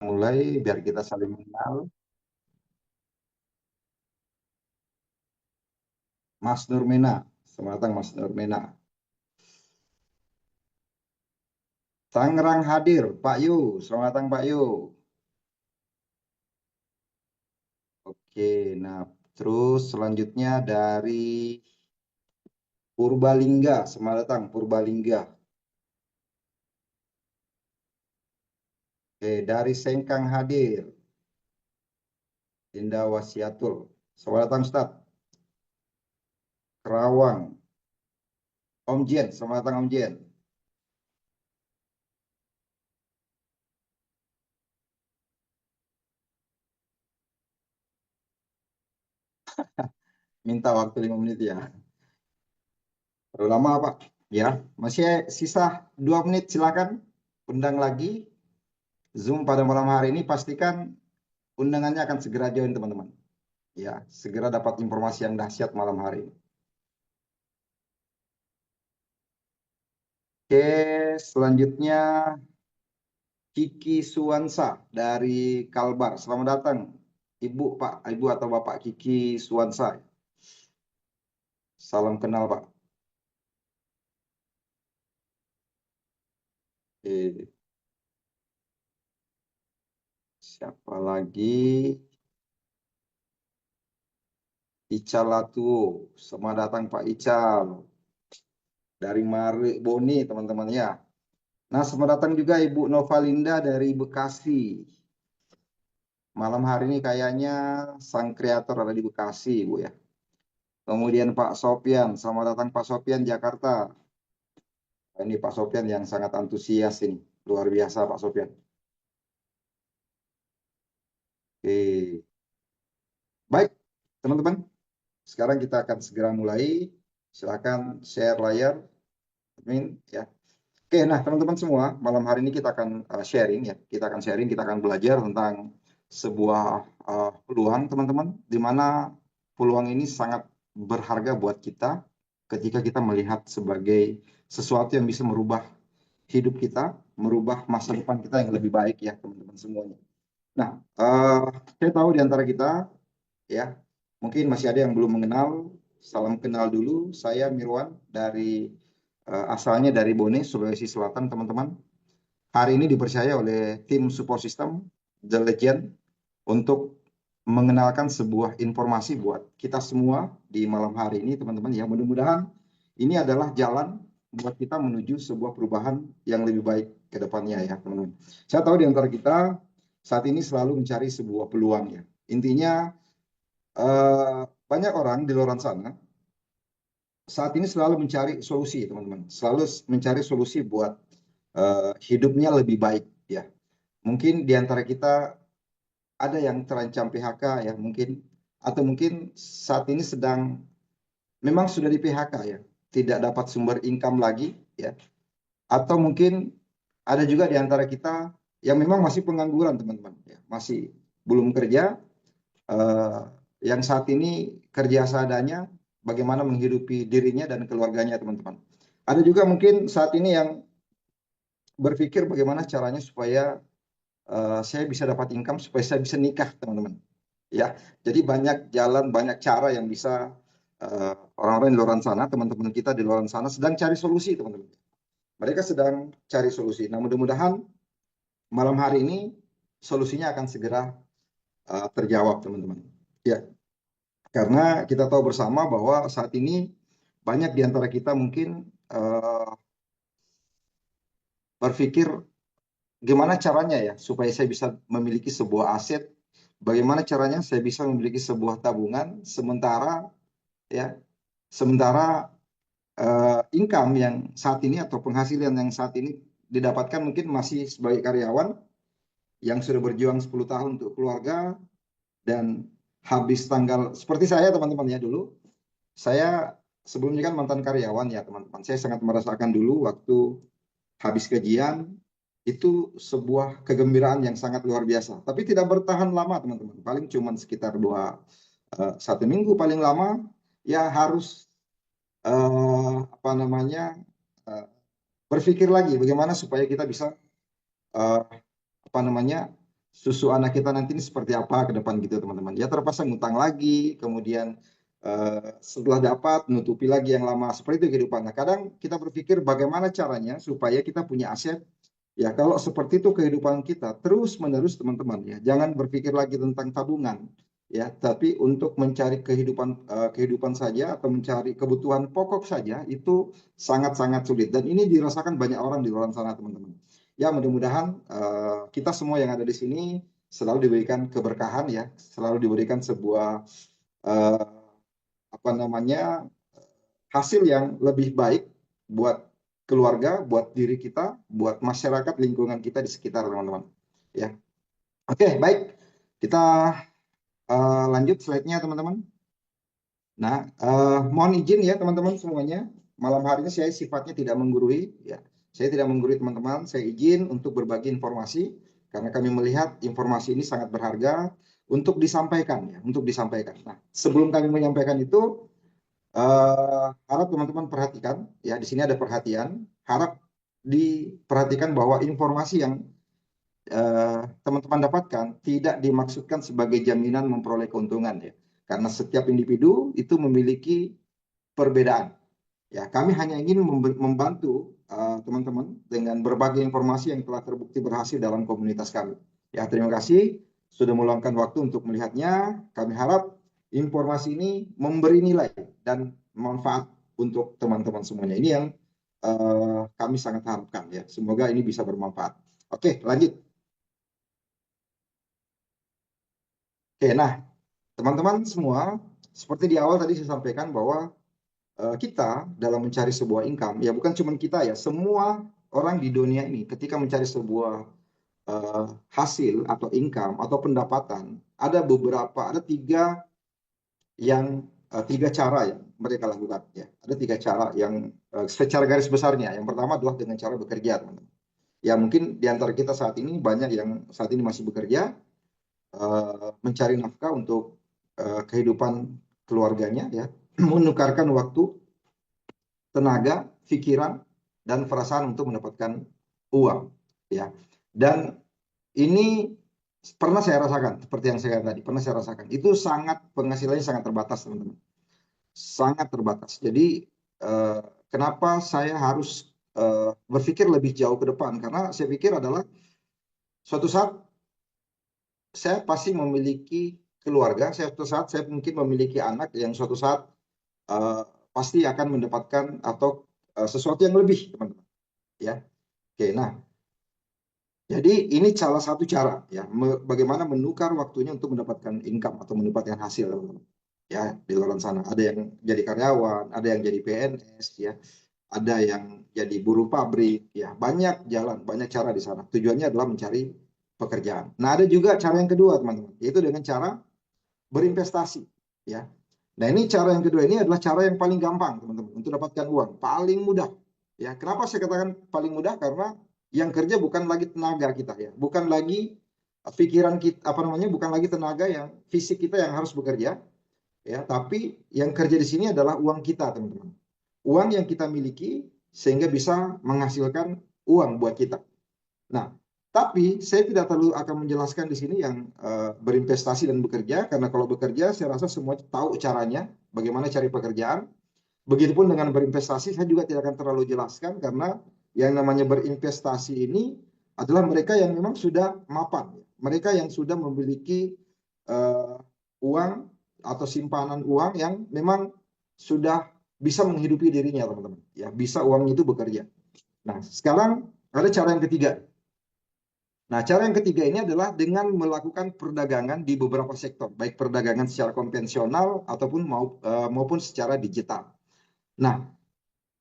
Mulai biar kita saling mengenal. Mas Nurmena, selamat datang Mas Nurmena. Tangerang hadir, Pak Yu, selamat datang Pak Yu. Oke, nah terus selanjutnya dari Purbalingga, selamat datang Purbalingga. Oke, dari Sengkang hadir, Indah Wasiatul, selamat datang Ustaz. Kerawang, Om Jen, selamat datang Om Jen. Minta waktu 5 menit ya. Terlalu lama Pak. Ya, masih sisa 2 menit silakan. Undang lagi. Zoom pada malam hari ini pastikan undangannya akan segera join teman-teman. Ya, segera dapat informasi yang dahsyat malam hari ini. Oke, selanjutnya Kiki Suwansa dari Kalbar. Selamat datang, Ibu, Pak, Ibu atau Bapak Kiki Suwansa. Salam kenal, Pak. Oke, siapa lagi? Ical Latuo. Selamat datang, Pak Ical. Dari Mari Boni, teman-teman ya. Nah, selamat datang juga Ibu Novalinda dari Bekasi. Malam hari ini kayaknya sang kreator ada di Bekasi, Bu ya. Kemudian Pak Sopian, selamat datang Pak Sopian Jakarta. Ini Pak Sopian yang sangat antusias ini, luar biasa Pak Sopian. Oke, baik teman-teman, sekarang kita akan segera mulai. Silakan share layar, admin ya. Oke, nah teman-teman semua, malam hari ini kita akan sharing ya, kita akan belajar tentang sebuah peluang teman-teman, di mana peluang ini sangat berharga buat kita ketika kita melihat sebagai sesuatu yang bisa merubah hidup kita, merubah masa depan kita yang lebih baik ya teman-teman semuanya. Nah, saya tahu di antara kita ya, mungkin masih ada yang belum mengenal. Salam kenal dulu, saya Mirwan dari asalnya dari Bone, Sulawesi Selatan teman-teman. Hari ini dipercaya oleh tim support system The Legend untuk mengenalkan sebuah informasi buat kita semua di malam hari ini teman-teman ya. Mudah-mudahan ini adalah jalan buat kita menuju sebuah perubahan yang lebih baik ke depannya ya teman-teman. Saya tahu di antara kita saat ini selalu mencari sebuah peluang ya. Intinya banyak orang di luar sana saat ini selalu mencari solusi teman-teman. Selalu mencari solusi buat hidupnya lebih baik ya. Mungkin di antara kita ada yang terancam PHK ya mungkin, atau mungkin saat ini sedang memang sudah di PHK ya, tidak dapat sumber income lagi ya, atau mungkin ada juga di antara kita yang memang masih pengangguran teman-teman ya, masih belum kerja, eh, yang saat ini kerja seadanya bagaimana menghidupi dirinya dan keluarganya teman-teman. Ada juga mungkin saat ini yang berpikir bagaimana caranya supaya saya bisa dapat income supaya saya bisa nikah teman-teman ya. Jadi banyak jalan, banyak cara yang bisa orang-orang di luar sana, teman-teman kita di luar sana sedang cari solusi, teman-teman. Mereka sedang cari solusi. Nah, mudah-mudahan malam hari ini solusinya akan segera terjawab, teman-teman. Ya, karena kita tahu bersama bahwa saat ini banyak di antara kita mungkin berpikir gimana caranya ya supaya saya bisa memiliki sebuah aset, bagaimana caranya saya bisa memiliki sebuah tabungan sementara ya, sementara income yang saat ini atau penghasilan yang saat ini didapatkan mungkin masih sebagai karyawan yang sudah berjuang 10 tahun untuk keluarga, dan habis tanggal seperti saya teman-teman ya, dulu saya sebelumnya kan mantan karyawan ya teman-teman. Saya sangat merasakan dulu waktu habis gajian itu sebuah kegembiraan yang sangat luar biasa. Tapi tidak bertahan lama teman-teman. Paling cuma sekitar 1 minggu paling lama. Ya harus apa namanya, eh, berpikir lagi bagaimana supaya kita bisa eh, apa namanya susu anak kita nanti ini seperti apa ke depan gitu teman-teman. Ya terpaksa ngutang lagi, kemudian setelah dapat nutupi lagi yang lama, seperti itu kehidupan. Nah, kadang kita berpikir bagaimana caranya supaya kita punya aset. Ya kalau seperti itu kehidupan kita terus menerus teman-teman ya, jangan berpikir lagi tentang tabungan ya, tapi untuk mencari kehidupan saja atau mencari kebutuhan pokok saja itu sangat-sangat sulit, dan ini dirasakan banyak orang di luar sana teman-teman. Ya mudah-mudahan kita semua yang ada di sini selalu diberikan keberkahan ya, selalu diberikan sebuah eh, apa namanya hasil yang lebih baik buat keluarga, buat diri kita, buat masyarakat lingkungan kita di sekitar teman-teman. Ya, oke baik, kita lanjut slide-nya teman-teman. Nah, mohon izin ya teman-teman semuanya, malam hari ini saya sifatnya tidak menggurui, ya. Saya tidak menggurui teman-teman, saya izin untuk berbagi informasi karena kami melihat informasi ini sangat berharga untuk disampaikan ya, untuk disampaikan. Nah, sebelum kami menyampaikan itu, harap teman-teman perhatikan ya, di sini ada perhatian, harap diperhatikan bahwa informasi yang teman-teman dapatkan tidak dimaksudkan sebagai jaminan memperoleh keuntungan ya, karena setiap individu itu memiliki perbedaan. Ya, kami hanya ingin membantu teman-teman dengan berbagai informasi yang telah terbukti berhasil dalam komunitas kami. Ya, terima kasih sudah meluangkan waktu untuk melihatnya. Kami harap informasi ini memberi nilai dan manfaat untuk teman-teman semuanya. Ini yang kami sangat harapkan ya. Semoga ini bisa bermanfaat. Oke, lanjut. Oke, nah teman-teman semua, seperti di awal tadi saya sampaikan bahwa kita dalam mencari sebuah income, ya bukan cuma kita ya, semua orang di dunia ini ketika mencari sebuah hasil atau income atau pendapatan, ada tiga cara yang mereka lakukan ya. Ada tiga cara yang secara garis besarnya. Yang pertama adalah dengan cara bekerja, teman-teman. Ya mungkin di antara kita saat ini banyak yang saat ini masih bekerja, mencari nafkah untuk kehidupan keluarganya ya, menukarkan waktu, tenaga, pikiran, dan perasaan untuk mendapatkan uang. Ya, dan ini pernah saya rasakan, seperti yang saya tadi, pernah saya rasakan. Itu sangat penghasilannya sangat terbatas, teman-teman. Sangat terbatas. Jadi eh, kenapa saya harus berpikir lebih jauh ke depan? Karena saya pikir adalah suatu saat saya pasti memiliki keluarga, suatu saat saya mungkin memiliki anak yang suatu saat eh, pasti akan mendapatkan atau sesuatu yang lebih, teman-teman. Ya, oke. Nah, jadi ini salah satu cara ya, bagaimana menukar waktunya untuk mendapatkan income atau mendapatkan hasil, teman-teman. Ya, di luar sana ada yang jadi karyawan, ada yang jadi PNS, ya, ada yang jadi buruh pabrik, ya, banyak jalan, banyak cara di sana. Tujuannya adalah mencari pekerjaan. Nah, ada juga cara yang kedua, teman-teman, yaitu dengan cara berinvestasi, ya. Nah, ini cara yang kedua ini adalah cara yang paling gampang, teman-teman, untuk dapatkan uang, paling mudah. Ya, kenapa saya katakan paling mudah? Karena yang kerja bukan lagi tenaga kita ya, bukan lagi pikiran kita, apa namanya, bukan lagi tenaga yang fisik kita yang harus bekerja, ya, tapi yang kerja di sini adalah uang kita, teman-teman. Uang yang kita miliki sehingga bisa menghasilkan uang buat kita. Nah, tapi saya tidak terlalu akan menjelaskan di sini yang berinvestasi dan bekerja, karena kalau bekerja saya rasa semua tahu caranya, bagaimana cari pekerjaan. Begitupun dengan berinvestasi, saya juga tidak akan terlalu jelaskan, karena yang namanya berinvestasi ini adalah mereka yang memang sudah mapan, mereka yang sudah memiliki uh, uang atau simpanan uang yang memang sudah bisa menghidupi dirinya, teman-teman. Ya, bisa uang itu bekerja. Nah, sekarang ada cara yang ketiga. Nah, cara yang ketiga ini adalah dengan melakukan perdagangan di beberapa sektor, baik perdagangan secara konvensional ataupun maupun secara digital. Nah,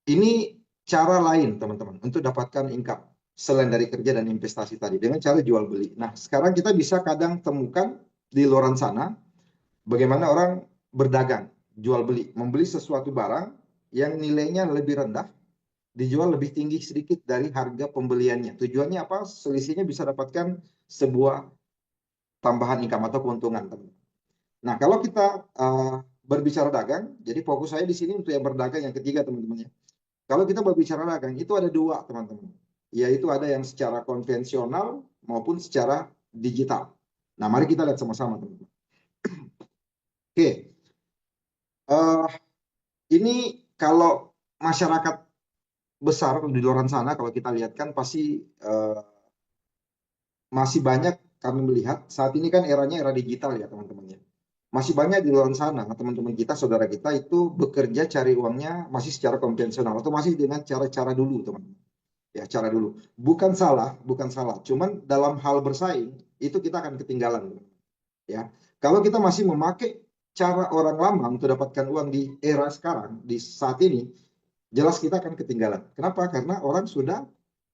ini cara lain, teman-teman, untuk dapatkan income selain dari kerja dan investasi tadi, dengan cara jual beli. Nah, sekarang kita bisa kadang temukan di luar sana bagaimana orang berdagang, jual beli, membeli sesuatu barang yang nilainya lebih rendah, dijual lebih tinggi sedikit dari harga pembeliannya. Tujuannya apa? Selisihnya bisa dapatkan sebuah tambahan income atau keuntungan, teman. Nah, kalau kita berbicara dagang, jadi fokus saya di sini untuk yang berdagang yang ketiga, teman-teman ya. Kalau kita berbicara dagang, itu ada dua, teman-teman. Yaitu ada yang secara konvensional maupun secara digital. Nah, mari kita lihat sama-sama, teman-teman. Oke, ini kalau masyarakat besar di luar sana, kalau kita lihat kan pasti masih banyak kami melihat saat ini kan eranya era digital ya teman-teman ya. Masih banyak di luar sana teman-teman kita, saudara kita itu bekerja cari uangnya masih secara konvensional atau masih dengan cara-cara dulu teman-teman. Ya, cara dulu. Bukan salah, bukan salah. Cuman dalam hal bersaing itu kita akan ketinggalan ya. Kalau kita masih memakai cara orang lama untuk dapatkan uang di era sekarang, di saat ini, jelas kita akan ketinggalan. Kenapa? Karena orang sudah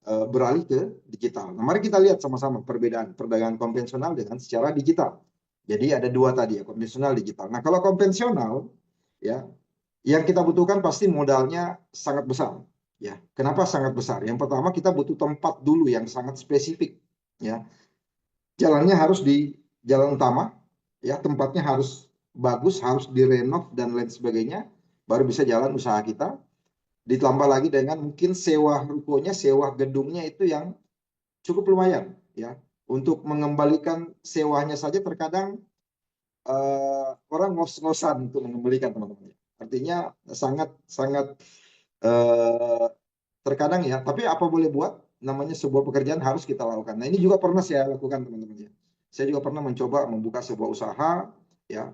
beralih ke digital. Nah, mari kita lihat sama-sama perbedaan perdagangan konvensional dengan secara digital. Jadi ada dua tadi ya, konvensional, digital. Nah, kalau konvensional ya, yang kita butuhkan pasti modalnya sangat besar. Ya, kenapa sangat besar? Yang pertama kita butuh tempat dulu yang sangat spesifik. Ya, jalannya harus di jalan utama. Ya, tempatnya harus bagus, harus direnov dan lain sebagainya. Baru bisa jalan usaha kita. Ditambah lagi dengan mungkin sewa rukonya, sewa gedungnya itu yang cukup lumayan ya. Untuk mengembalikan sewanya saja terkadang orang ngos-ngosan untuk mengembalikan teman-teman. Artinya sangat sangat eh, terkadang ya. Tapi apa boleh buat? Namanya sebuah pekerjaan harus kita lakukan. Nah ini juga pernah saya lakukan teman-teman ya. Saya juga pernah mencoba membuka sebuah usaha ya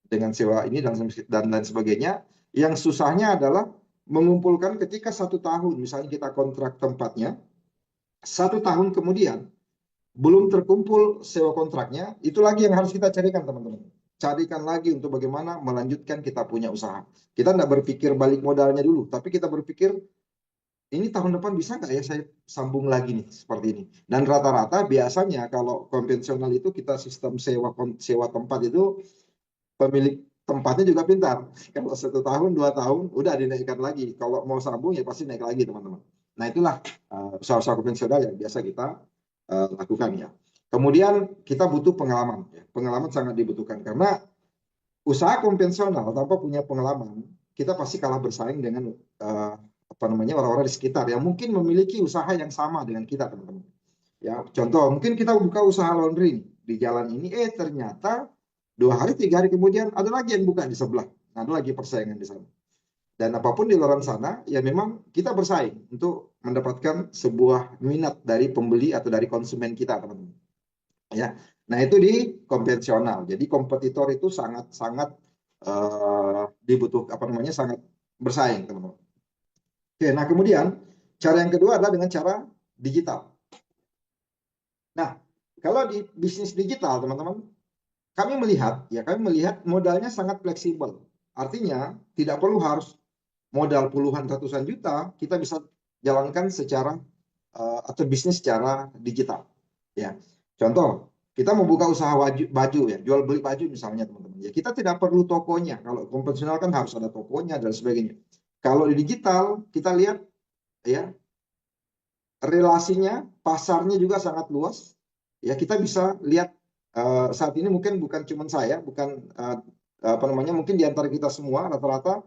dengan sewa ini dan lain sebagainya. Yang susahnya adalah mengumpulkan ketika 1 tahun, misalnya kita kontrak tempatnya, 1 tahun kemudian belum terkumpul sewa kontraknya, itu lagi yang harus kita carikan teman-teman. Carikan lagi untuk bagaimana melanjutkan kita punya usaha. Kita tidak berpikir balik modalnya dulu, tapi kita berpikir ini tahun depan bisa nggak ya saya sambung lagi nih seperti ini. Dan rata-rata biasanya kalau konvensional itu kita sistem sewa tempat itu pemilik tempatnya juga pintar. Kalau 1 tahun, 2 tahun, udah dinaikkan lagi. Kalau mau sambung ya pasti naik lagi teman-teman. Nah itulah usaha-usaha konvensional yang biasa kita lakukan ya. Kemudian kita butuh pengalaman. Ya. Pengalaman sangat dibutuhkan karena usaha konvensional tanpa punya pengalaman kita pasti kalah bersaing dengan apa namanya orang-orang di sekitar yang mungkin memiliki usaha yang sama dengan kita teman-teman. Ya, contoh, mungkin kita buka usaha laundry di jalan ini, ternyata 2 hari, 3 hari kemudian ada lagi yang buka di sebelah. Nah, ada lagi persaingan di sana. Dan apapun di luar sana, ya memang kita bersaing untuk mendapatkan sebuah minat dari pembeli atau dari konsumen kita, teman-teman. Ya, nah itu di konvensional. Jadi kompetitor itu sangat-sangat dibutuhkan, apa namanya, sangat bersaing, teman-teman. Oke, nah kemudian cara yang kedua adalah dengan cara digital. Nah, kalau di bisnis digital, teman-teman, kami melihat modalnya sangat fleksibel. Artinya, tidak perlu harus modal puluhan ratusan juta, kita bisa jalankan secara atau bisnis secara digital. Ya, contoh, kita mau buka usaha baju ya, jual beli baju misalnya teman-teman. Ya, kita tidak perlu tokonya. Kalau konvensional kan harus ada tokonya dan sebagainya. Kalau di digital, kita lihat ya relasinya, pasarnya juga sangat luas. Ya, kita bisa lihat saat ini mungkin bukan cuma saya, bukan apa namanya, mungkin di antara kita semua rata-rata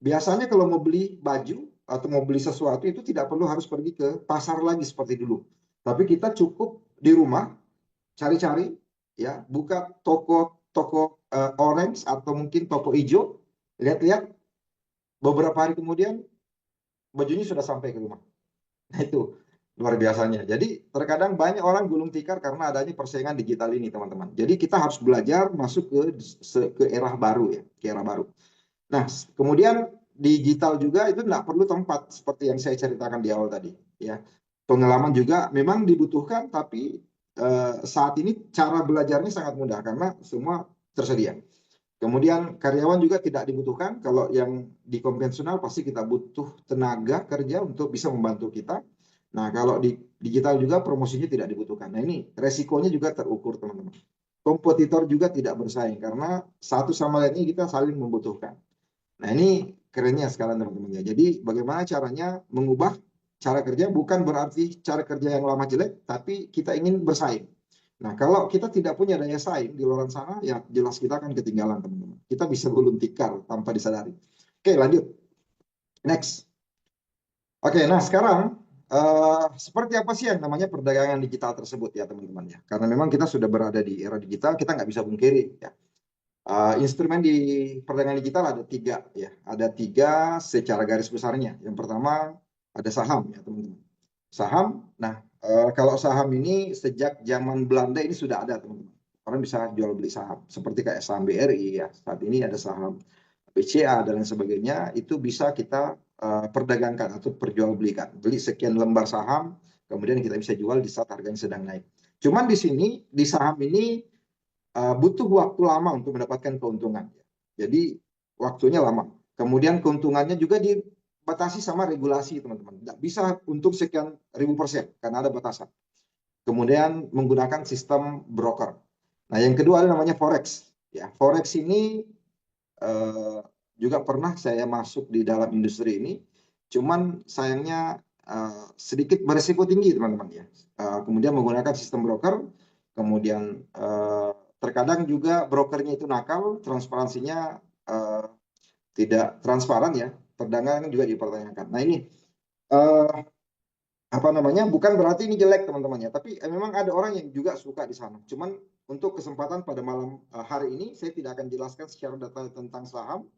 biasanya kalau mau beli baju atau mau beli sesuatu itu tidak perlu harus pergi ke pasar lagi seperti dulu. Tapi kita cukup di rumah cari-cari ya, buka toko toko orange atau mungkin toko hijau, lihat-lihat beberapa hari kemudian bajunya sudah sampai ke rumah. Nah itu luar biasanya. Jadi terkadang banyak orang gulung tikar karena adanya persaingan digital ini teman-teman. Jadi kita harus belajar masuk ke era baru ya, ke era baru. Nah kemudian digital juga itu tidak perlu tempat seperti yang saya ceritakan di awal tadi. Ya, pengalaman juga memang dibutuhkan, tapi saat ini cara belajarnya sangat mudah karena semua tersedia. Kemudian karyawan juga tidak dibutuhkan. Kalau yang di konvensional pasti kita butuh tenaga kerja untuk bisa membantu kita. Nah, kalau di digital juga promosinya tidak dibutuhkan. Nah, ini resikonya juga terukur, teman-teman. Kompetitor juga tidak bersaing karena satu sama lainnya kita saling membutuhkan. Nah, ini kerennya sekarang, teman-teman ya. Jadi, bagaimana caranya mengubah cara kerja bukan berarti cara kerja yang lama jelek, tapi kita ingin bersaing. Nah, kalau kita tidak punya daya saing di luar sana, ya jelas kita akan ketinggalan, teman-teman. Kita bisa gulung tikar tanpa disadari. Oke, lanjut. Next. Oke, nah sekarang seperti apa sih yang namanya perdagangan digital tersebut ya teman-teman ya? Karena memang kita sudah berada di era digital, kita nggak bisa pungkiri ya. Instrumen di perdagangan digital ada tiga ya, ada tiga secara garis besarnya. Yang pertama ada saham ya teman-teman. Saham, nah kalau saham ini sejak zaman Belanda ini sudah ada teman-teman. Orang bisa jual beli saham, seperti kayak saham BRI ya. Saat ini ada saham BCA dan lain sebagainya, itu bisa kita perdagangkan atau perjualbelikan. Beli sekian lembar saham, kemudian kita bisa jual di saat harganya sedang naik. Cuman di sini di saham ini butuh waktu lama untuk mendapatkan keuntungan. Jadi waktunya lama. Kemudian keuntungannya juga dibatasi sama regulasi teman-teman. Tidak bisa untuk sekian ribu persen karena ada batasan. Kemudian menggunakan sistem broker. Nah yang kedua ada namanya forex. Ya forex ini juga pernah saya masuk di dalam industri ini. Cuman sayangnya sedikit berisiko tinggi teman-teman ya. Kemudian menggunakan sistem broker. Kemudian terkadang juga brokernya itu nakal, transparansinya tidak transparan ya, perdagangan juga dipertanyakan. Nah ini apa namanya? Bukan berarti ini jelek teman-teman ya, tapi memang ada orang yang juga suka di sana. Cuman untuk kesempatan pada malam hari ini saya tidak akan jelaskan secara detail tentang saham,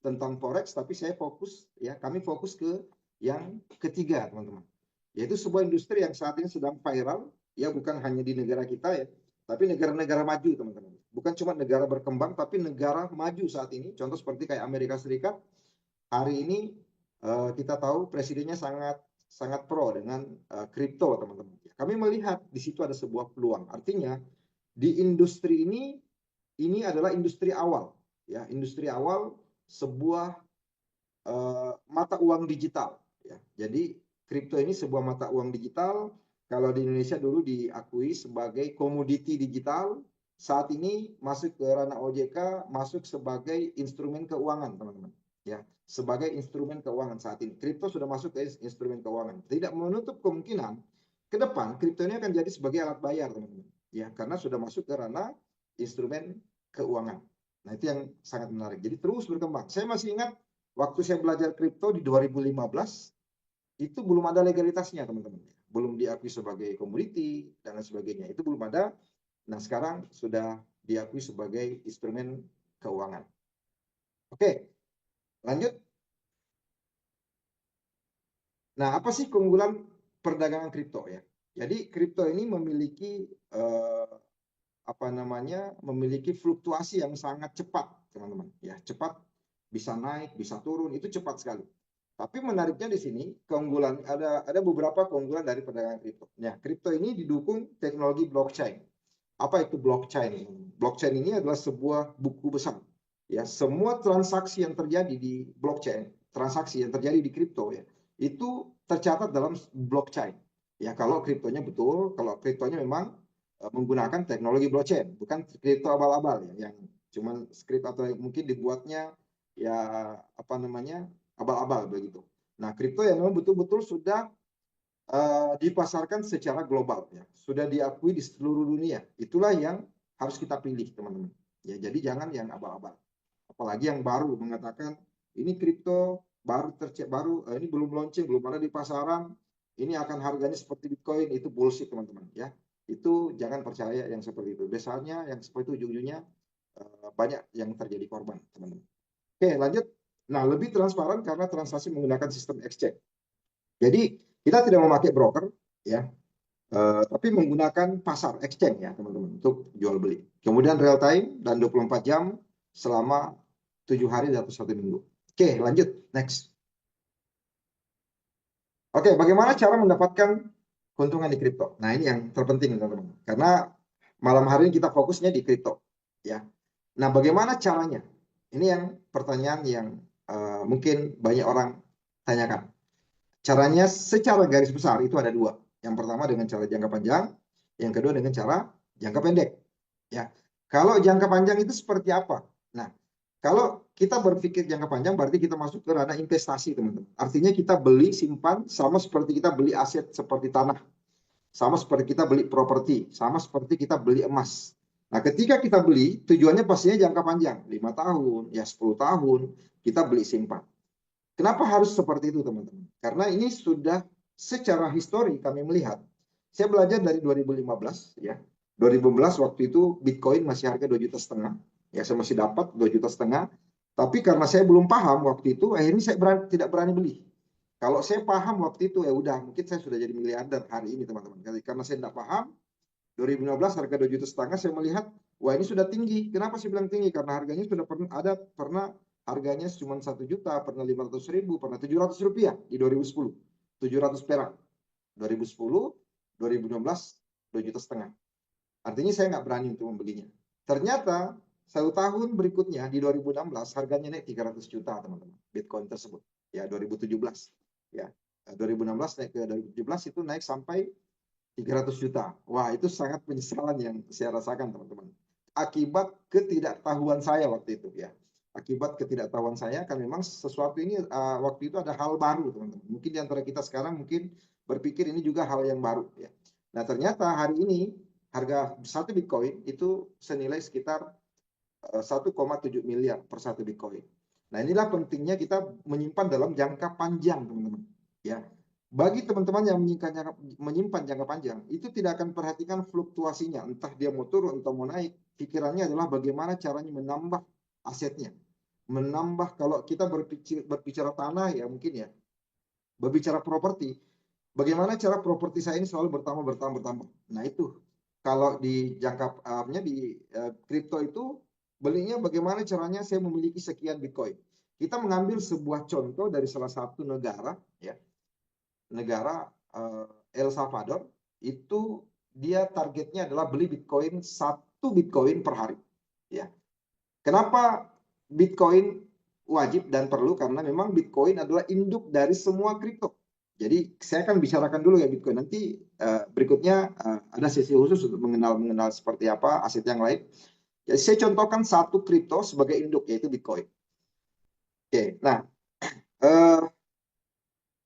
tentang forex, tapi saya fokus ya, kami fokus ke yang ketiga teman-teman, yaitu sebuah industri yang saat ini sedang viral ya, bukan hanya di negara kita ya, tapi negara-negara maju teman-teman. Bukan cuma negara berkembang, tapi negara maju saat ini. Contoh seperti kayak Amerika Serikat, hari ini kita tahu presidennya sangat sangat pro dengan kripto teman-teman. Kami melihat di situ ada sebuah peluang. Artinya di industri ini adalah industri awal ya, industri awal sebuah mata uang digital ya. Jadi kripto ini sebuah mata uang digital. Kalau di Indonesia dulu diakui sebagai komoditi digital, saat ini masuk ke ranah OJK, masuk sebagai instrumen keuangan teman-teman ya, sebagai instrumen keuangan saat ini. Kripto sudah masuk ke instrumen keuangan. Tidak menutup kemungkinan ke depan kripto ini akan jadi sebagai alat bayar teman-teman ya, karena sudah masuk ke ranah instrumen keuangan. Nah itu yang sangat menarik. Jadi terus berkembang. Saya masih ingat waktu saya belajar kripto di 2015 itu belum ada legalitasnya teman-teman, belum diakui sebagai komoditi dan lain sebagainya, itu belum ada. Nah sekarang sudah diakui sebagai instrumen keuangan. Oke, lanjut. Nah apa sih keunggulan perdagangan kripto ya? Jadi kripto ini memiliki apa namanya, memiliki fluktuasi yang sangat cepat teman-teman ya, cepat, bisa naik bisa turun, itu cepat sekali. Tapi menariknya di sini keunggulan, ada beberapa keunggulan dari perdagangan kripto. Nah, kripto ini didukung teknologi blockchain. Apa itu blockchain? Blockchain ini adalah sebuah buku besar. Ya, semua transaksi yang terjadi di blockchain, transaksi yang terjadi di kripto ya, itu tercatat dalam blockchain. Ya, kalau kriptonya betul, kalau kriptonya memang menggunakan teknologi blockchain, bukan kripto abal-abal ya, yang cuman script atau mungkin dibuatnya ya apa namanya, abal-abal begitu. Nah, kripto yang memang betul-betul sudah dipasarkan secara global ya, sudah diakui di seluruh dunia. Itulah yang harus kita pilih, teman-teman. Ya, jadi jangan yang abal-abal. Apalagi yang baru mengatakan ini kripto baru ini belum launching, belum ada di pasaran, ini akan harganya seperti Bitcoin, itu bullshit, teman-teman ya. Itu jangan percaya yang seperti itu. Biasanya yang seperti itu ujung-ujungnya banyak yang terjadi korban, teman-teman. Oke, lanjut. Nah, lebih transparan karena transaksi menggunakan sistem exchange. Jadi, kita tidak memakai broker, ya, tapi menggunakan pasar exchange ya, teman-teman, untuk jual beli. Kemudian real time dan 24 jam selama 7 hari atau 1 minggu. Oke, lanjut. Next. Oke, bagaimana cara mendapatkan keuntungan di kripto? Nah, ini yang terpenting, teman-teman. Karena malam hari ini kita fokusnya di kripto, ya. Nah, bagaimana caranya? Ini yang pertanyaan yang mungkin banyak orang tanyakan. Caranya secara garis besar itu ada dua. Yang pertama dengan cara jangka panjang, yang kedua dengan cara jangka pendek. Ya, kalau jangka panjang itu seperti apa? Nah, kalau kita berpikir jangka panjang berarti kita masuk ke ranah investasi, teman-teman. Artinya kita beli simpan sama seperti kita beli aset seperti tanah, sama seperti kita beli properti, sama seperti kita beli emas. Nah, ketika kita beli, tujuannya pastinya jangka panjang, 5 tahun, ya 10 tahun, kita beli simpan. Kenapa harus seperti itu, teman-teman? Karena ini sudah secara histori kami melihat, saya belajar dari 2015 ya. 2015 waktu itu Bitcoin masih harga 2,5 juta. Ya, saya masih dapat 2,5 juta. Tapi karena saya belum paham waktu itu, akhirnya saya tidak berani beli. Kalau saya paham waktu itu, ya udah, mungkin saya sudah jadi miliarder hari ini, teman-teman. Karena saya tidak paham, 2015 harga 2,5 juta, saya melihat, wah ini sudah tinggi. Kenapa saya bilang tinggi? Karena harganya sudah pernah harganya cuma 1 juta, pernah 500 ribu, pernah 700 rupiah di 2010. 700 perak. 2010, 2016, 2,5 juta. Artinya saya nggak berani untuk membelinya. Ternyata 1 tahun berikutnya di 2016 harganya naik 300 juta, teman-teman. Bitcoin tersebut. Ya, 2017. Ya, 2016 naik ke 2017 itu naik sampai 300 juta. Wah, itu sangat penyesalan yang saya rasakan, teman-teman. Akibat ketidaktahuan saya waktu itu, ya. Akibat ketidaktahuan saya, kan memang sesuatu ini waktu itu ada hal baru, teman-teman. Mungkin di antara kita sekarang mungkin berpikir ini juga hal yang baru, ya. Nah, ternyata hari ini harga satu Bitcoin itu senilai sekitar 1,7 miliar per satu Bitcoin. Nah, inilah pentingnya kita menyimpan dalam jangka panjang, teman-teman. Ya, bagi teman-teman yang menyimpan jangka panjang, itu tidak akan perhatikan fluktuasinya, entah dia mau turun atau mau naik. Pikirannya adalah bagaimana caranya menambah asetnya. Menambah, kalau kita berbicara tanah ya mungkin ya, berbicara properti, bagaimana cara properti saya ini selalu bertambah. Nah itu, kalau di kripto itu, belinya bagaimana caranya saya memiliki sekian Bitcoin. Kita mengambil sebuah contoh dari salah satu negara, ya, negara El Salvador, itu dia targetnya adalah beli Bitcoin 1 Bitcoin per hari. Ya. Kenapa Bitcoin wajib dan perlu? Karena memang Bitcoin adalah induk dari semua kripto. Jadi saya akan bicarakan dulu ya Bitcoin. Nanti berikutnya ada sesi khusus untuk mengenal seperti apa aset yang lain. Jadi saya contohkan satu kripto sebagai induk, yaitu Bitcoin. Oke, nah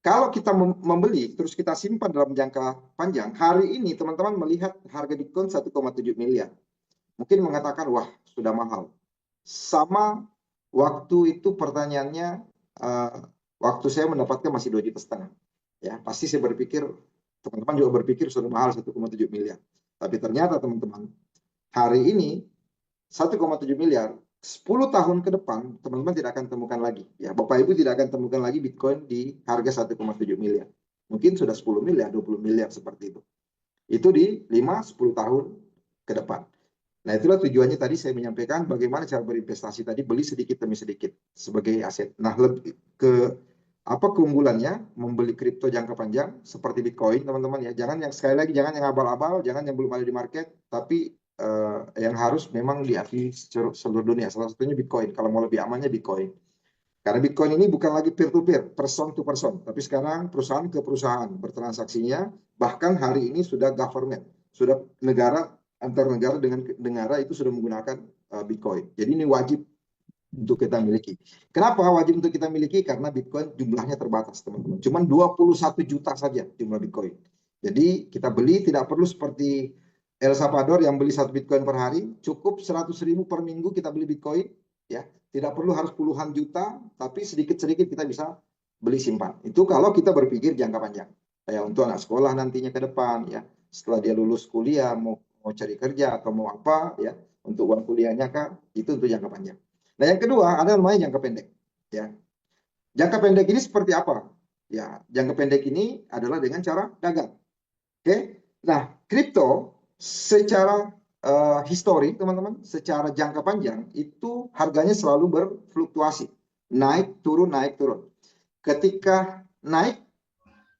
kalau kita membeli terus kita simpan dalam jangka panjang, hari ini teman-teman melihat harga Bitcoin 1,7 miliar. Mungkin mengatakan, wah sudah mahal. Sama waktu itu pertanyaannya, waktu saya mendapatkan masih 2,5 juta. Ya, pasti saya berpikir, teman-teman juga berpikir sudah mahal 1,7 miliar. Tapi ternyata teman-teman, hari ini 1,7 miliar, 10 tahun ke depan, teman-teman tidak akan temukan lagi. Ya, Bapak Ibu tidak akan temukan lagi Bitcoin di harga 1,7 miliar. Mungkin sudah 10 miliar, 20 miliar seperti itu. Itu di 5-10 tahun ke depan. Nah, itulah tujuannya tadi saya menyampaikan bagaimana cara berinvestasi tadi, beli sedikit demi sedikit sebagai aset. Nah, lebih ke apa keunggulannya membeli kripto jangka panjang seperti Bitcoin, teman-teman ya. Jangan yang sekali lagi, jangan yang abal-abal, jangan yang belum ada di market, tapi yang harus memang diakui seluruh dunia. Salah satunya Bitcoin. Kalau mau lebih amannya Bitcoin. Karena Bitcoin ini bukan lagi peer-to-peer, person to person, tapi sekarang perusahaan ke perusahaan bertransaksinya. Bahkan hari ini sudah government, sudah negara, antar negara dengan negara itu sudah menggunakan Bitcoin. Jadi ini wajib untuk kita miliki. Kenapa wajib untuk kita miliki? Karena Bitcoin jumlahnya terbatas, teman-teman. Cuman 21 juta saja jumlah Bitcoin. Jadi kita beli tidak perlu seperti El Salvador yang beli 1 Bitcoin per hari, cukup 100.000 per minggu kita beli Bitcoin, ya. Tidak perlu harus puluhan juta, tapi sedikit-sedikit kita bisa beli simpan. Itu kalau kita berpikir jangka panjang. Kayak untuk anak sekolah nantinya ke depan, ya. Setelah dia lulus kuliah, mau cari kerja atau mau apa, ya. Untuk uang kuliahnya kah, itu untuk jangka panjang. Nah, yang kedua ada namanya jangka pendek, ya. Jangka pendek ini seperti apa? Ya, jangka pendek ini adalah dengan cara dagang. Oke. Nah, kripto secara histori, teman-teman, secara jangka panjang itu harganya selalu berfluktuasi, naik turun naik turun. Ketika naik,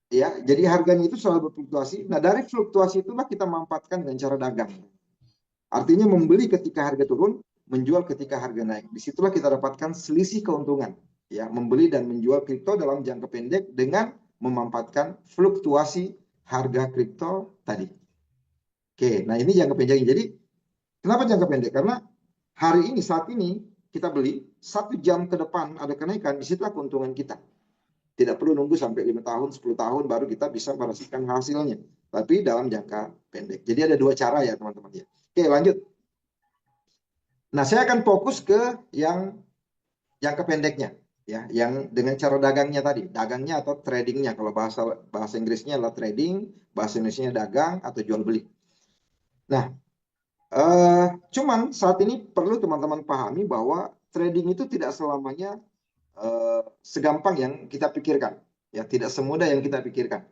ya, jadi harganya itu selalu berfluktuasi. Nah, dari fluktuasi itulah kita manfaatkan dengan cara dagang. Artinya membeli ketika harga turun, menjual ketika harga naik. Disitulah kita dapatkan selisih keuntungan. Ya, membeli dan menjual kripto dalam jangka pendek dengan memanfaatkan fluktuasi harga kripto tadi. Oke, nah ini jangka pendek. Jadi kenapa jangka pendek? Karena hari ini, saat ini kita beli, 1 jam ke depan ada kenaikan, disitulah keuntungan kita. Tidak perlu nunggu sampai 5 tahun, 10 tahun baru kita bisa merasakan hasilnya. Tapi dalam jangka pendek. Jadi ada dua cara ya teman-teman ya. Oke, lanjut. Nah, saya akan fokus ke yang jangka pendeknya. ya, yang dengan cara dagangnya tadi, dagangnya atau tradingnya. Kalau bahasa Inggrisnya adalah trading, bahasa Indonesianya dagang atau jual beli. Nah, cuman saat ini perlu teman-teman pahami bahwa trading itu tidak selamanya segampang yang kita pikirkan, ya, tidak semudah yang kita pikirkan.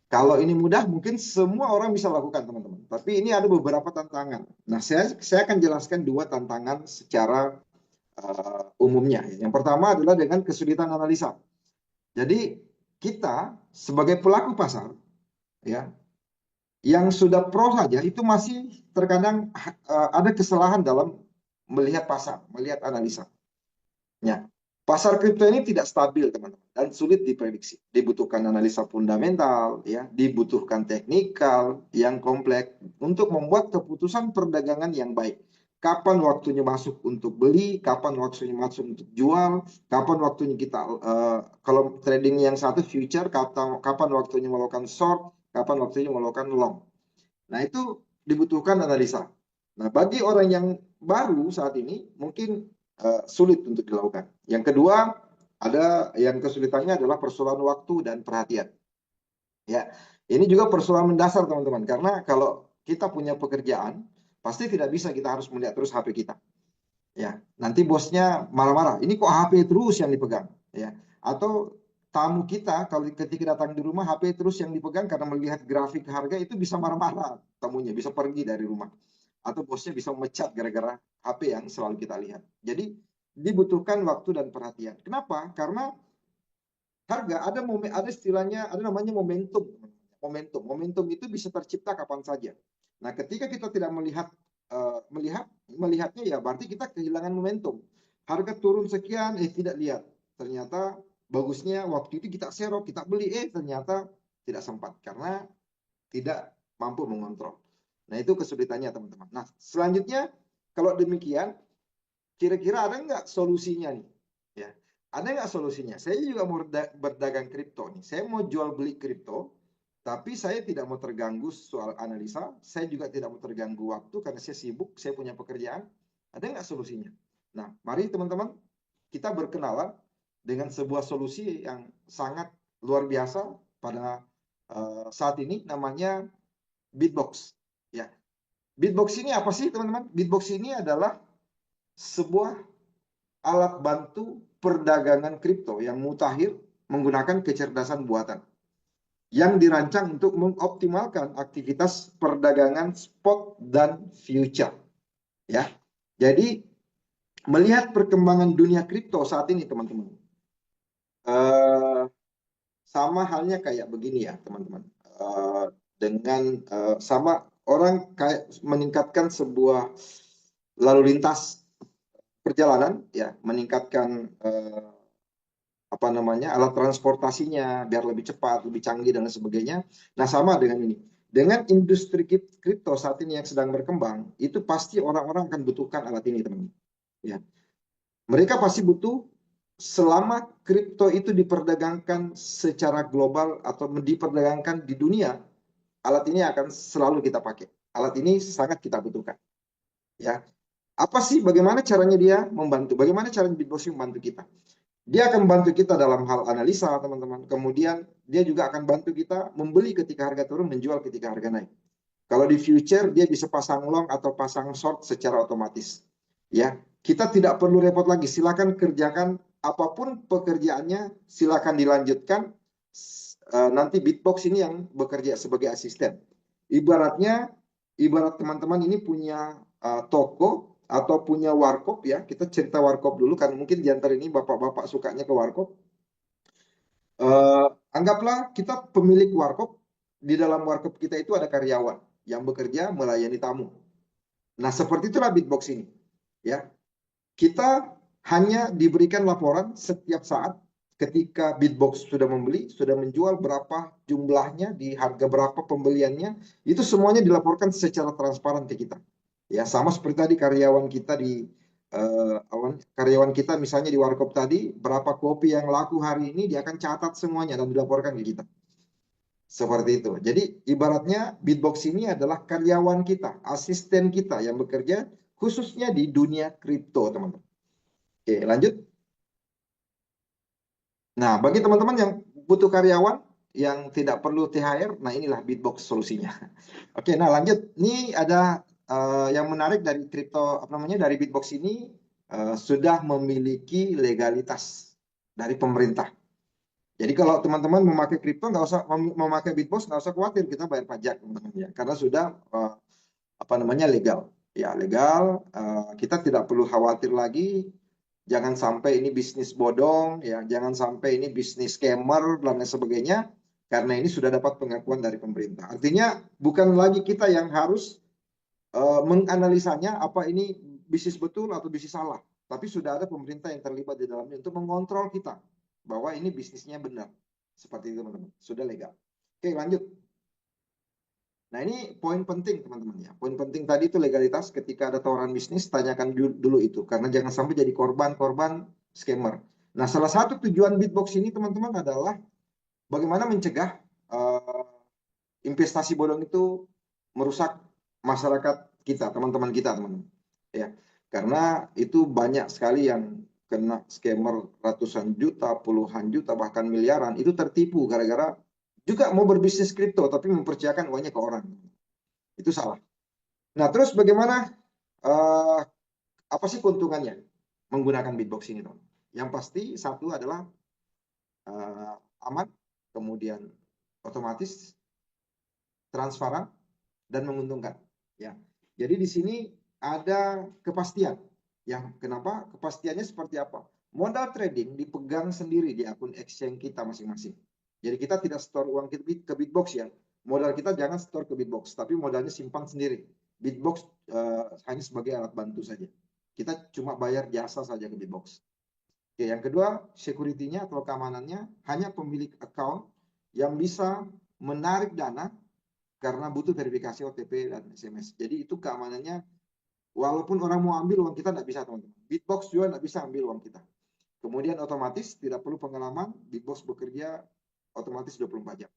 Kalau ini mudah, mungkin semua orang bisa lakukan, teman-teman. Tapi ini ada beberapa tantangan. Nah, saya akan jelaskan dua tantangan secara umumnya. Yang pertama adalah dengan kesulitan analisa. Jadi kita sebagai pelaku pasar, ya, yang sudah pro saja itu masih terkadang ada kesalahan dalam melihat pasar, melihat analisa. Ya, pasar kripto ini tidak stabil, teman-teman, dan sulit diprediksi. Dibutuhkan analisa fundamental, ya, dibutuhkan teknikal yang kompleks untuk membuat keputusan perdagangan yang baik. Kapan waktunya masuk untuk beli, kapan waktunya masuk untuk jual, kapan waktunya kita kalau trading yang satu future, kapan waktunya melakukan short, kapan waktunya melakukan long. Nah, itu dibutuhkan analisa. Nah, bagi orang yang baru saat ini mungkin sulit untuk dilakukan. Yang kedua, ada yang kesulitannya adalah persoalan waktu dan perhatian. Ya, ini juga persoalan mendasar, teman-teman, karena kalau kita punya pekerjaan, pasti tidak bisa kita harus melihat terus HP kita. Ya, nanti bosnya marah-marah. Ini kok HP terus yang dipegang, ya. Atau tamu kita kalau ketika datang di rumah HP terus yang dipegang karena melihat grafik harga itu bisa marah-marah tamunya, bisa pergi dari rumah. Atau bosnya bisa memecat gara-gara HP yang selalu kita lihat. Jadi dibutuhkan waktu dan perhatian. Kenapa? Karena harga ada istilahnya, ada namanya momentum. Momentum itu bisa tercipta kapan saja. Nah, ketika kita tidak melihatnya, ya berarti kita kehilangan momentum. Harga turun sekian, tidak lihat. Ternyata bagusnya waktu itu kita serok, kita beli, ternyata tidak sempat karena tidak mampu mengontrol. Nah, itu kesulitannya, teman-teman. Nah, selanjutnya kalau demikian, kira-kira ada nggak solusinya nih? Ya, ada nggak solusinya? Saya juga mau berdagang kripto nih. Saya mau jual beli kripto, tapi saya tidak mau terganggu soal analisa. Saya juga tidak mau terganggu waktu karena saya sibuk, saya punya pekerjaan. Ada nggak solusinya? Nah, mari teman-teman kita berkenalan dengan sebuah solusi yang sangat luar biasa pada saat ini, namanya Bitbox. Ya, Bitbox ini apa sih, teman-teman? Bitbox ini adalah sebuah alat bantu perdagangan kripto yang mutakhir menggunakan kecerdasan buatan yang dirancang untuk mengoptimalkan aktivitas perdagangan spot dan future. Ya, jadi melihat perkembangan dunia kripto saat ini, teman-teman, sama halnya kayak begini ya, teman-teman. Dengan sama orang kayak meningkatkan sebuah lalu lintas perjalanan, ya, meningkatkan apa namanya, alat transportasinya biar lebih cepat, lebih canggih dan sebagainya. Nah, sama dengan ini. Dengan industri kripto saat ini yang sedang berkembang, itu pasti orang-orang akan butuhkan alat ini, teman-teman. Ya. Mereka pasti butuh selama kripto itu diperdagangkan secara global atau diperdagangkan di dunia, alat ini akan selalu kita pakai. Alat ini sangat kita butuhkan. Ya. Apa sih, bagaimana caranya dia membantu? Bagaimana caranya Bitbox membantu kita? Dia akan bantu kita dalam hal analisa, teman-teman. Kemudian dia juga akan bantu kita membeli ketika harga turun, menjual ketika harga naik. Kalau di future dia bisa pasang long atau pasang short secara otomatis. Ya, kita tidak perlu repot lagi. Silakan kerjakan apapun pekerjaannya, silakan dilanjutkan. Nanti Bitbox ini yang bekerja sebagai asisten. Ibarat teman-teman ini punya toko atau punya warkop, ya. Kita cerita warkop dulu karena mungkin di antara ini bapak-bapak sukanya ke warkop. Anggaplah kita pemilik warkop, di dalam warkop kita itu ada karyawan yang bekerja melayani tamu. Nah, seperti itulah Bitbox ini. Ya, kita hanya diberikan laporan setiap saat ketika Bitbox sudah membeli, sudah menjual, berapa jumlahnya, di harga berapa pembeliannya, itu semuanya dilaporkan secara transparan ke kita. Ya, sama seperti tadi karyawan kita karyawan kita misalnya di warkop tadi, berapa kopi yang laku hari ini, dia akan catat semuanya dan dilaporkan ke kita. Seperti itu. Jadi ibaratnya Bitbox ini adalah karyawan kita, asisten kita yang bekerja khususnya di dunia kripto, teman-teman. Oke, lanjut. Nah, bagi teman-teman yang butuh karyawan yang tidak perlu THR, nah inilah Bitbox solusinya. Oke, nah lanjut. Ini ada yang menarik dari kripto, apa namanya, dari Bitbox ini sudah memiliki legalitas dari pemerintah. Jadi kalau teman-teman memakai kripto nggak usah memakai Bitbox, nggak usah khawatir kita bayar pajak teman-teman ya, karena sudah apa namanya, legal. Ya legal, kita tidak perlu khawatir lagi. Jangan sampai ini bisnis bodong, ya jangan sampai ini bisnis scammer dan lain sebagainya, karena ini sudah dapat pengakuan dari pemerintah. Artinya bukan lagi kita yang harus menganalisanya apa ini bisnis betul atau bisnis salah, tapi sudah ada pemerintah yang terlibat di dalamnya untuk mengontrol kita bahwa ini bisnisnya benar. Seperti itu teman-teman, sudah legal. Oke, lanjut. Nah, ini poin penting teman-teman ya. Poin penting tadi itu legalitas. Ketika ada tawaran bisnis, tanyakan dulu itu, karena jangan sampai jadi korban-korban scammer. Nah, salah satu tujuan Bitbox ini teman-teman adalah bagaimana mencegah investasi bodong itu merusak masyarakat kita, teman-teman kita, teman-teman. Ya, karena itu banyak sekali yang kena scammer ratusan juta, puluhan juta, bahkan miliaran. Itu tertipu gara-gara juga mau berbisnis kripto, tapi mempercayakan uangnya ke orang. Itu salah. Nah, terus bagaimana, uh, apa sih keuntungannya menggunakan Bitbox ini, teman? Yang pasti satu adalah aman, kemudian otomatis, transparan, dan menguntungkan. Ya, jadi di sini ada kepastian. Yang kenapa? Kepastiannya seperti apa? Modal trading dipegang sendiri di akun exchange kita masing-masing. Jadi kita tidak store uang ke Bitbox ya. Modal kita jangan store ke Bitbox, tapi modalnya simpan sendiri. Bitbox hanya sebagai alat bantu saja. Kita cuma bayar jasa saja ke Bitbox. Oke, yang kedua, security-nya atau keamanannya hanya pemilik account yang bisa menarik dana karena butuh verifikasi OTP dan SMS. Jadi itu keamanannya, walaupun orang mau ambil uang kita tidak bisa teman-teman. Bitbox juga tidak bisa ambil uang kita. Kemudian otomatis tidak perlu pengalaman, Bitbox bekerja otomatis 24 jam.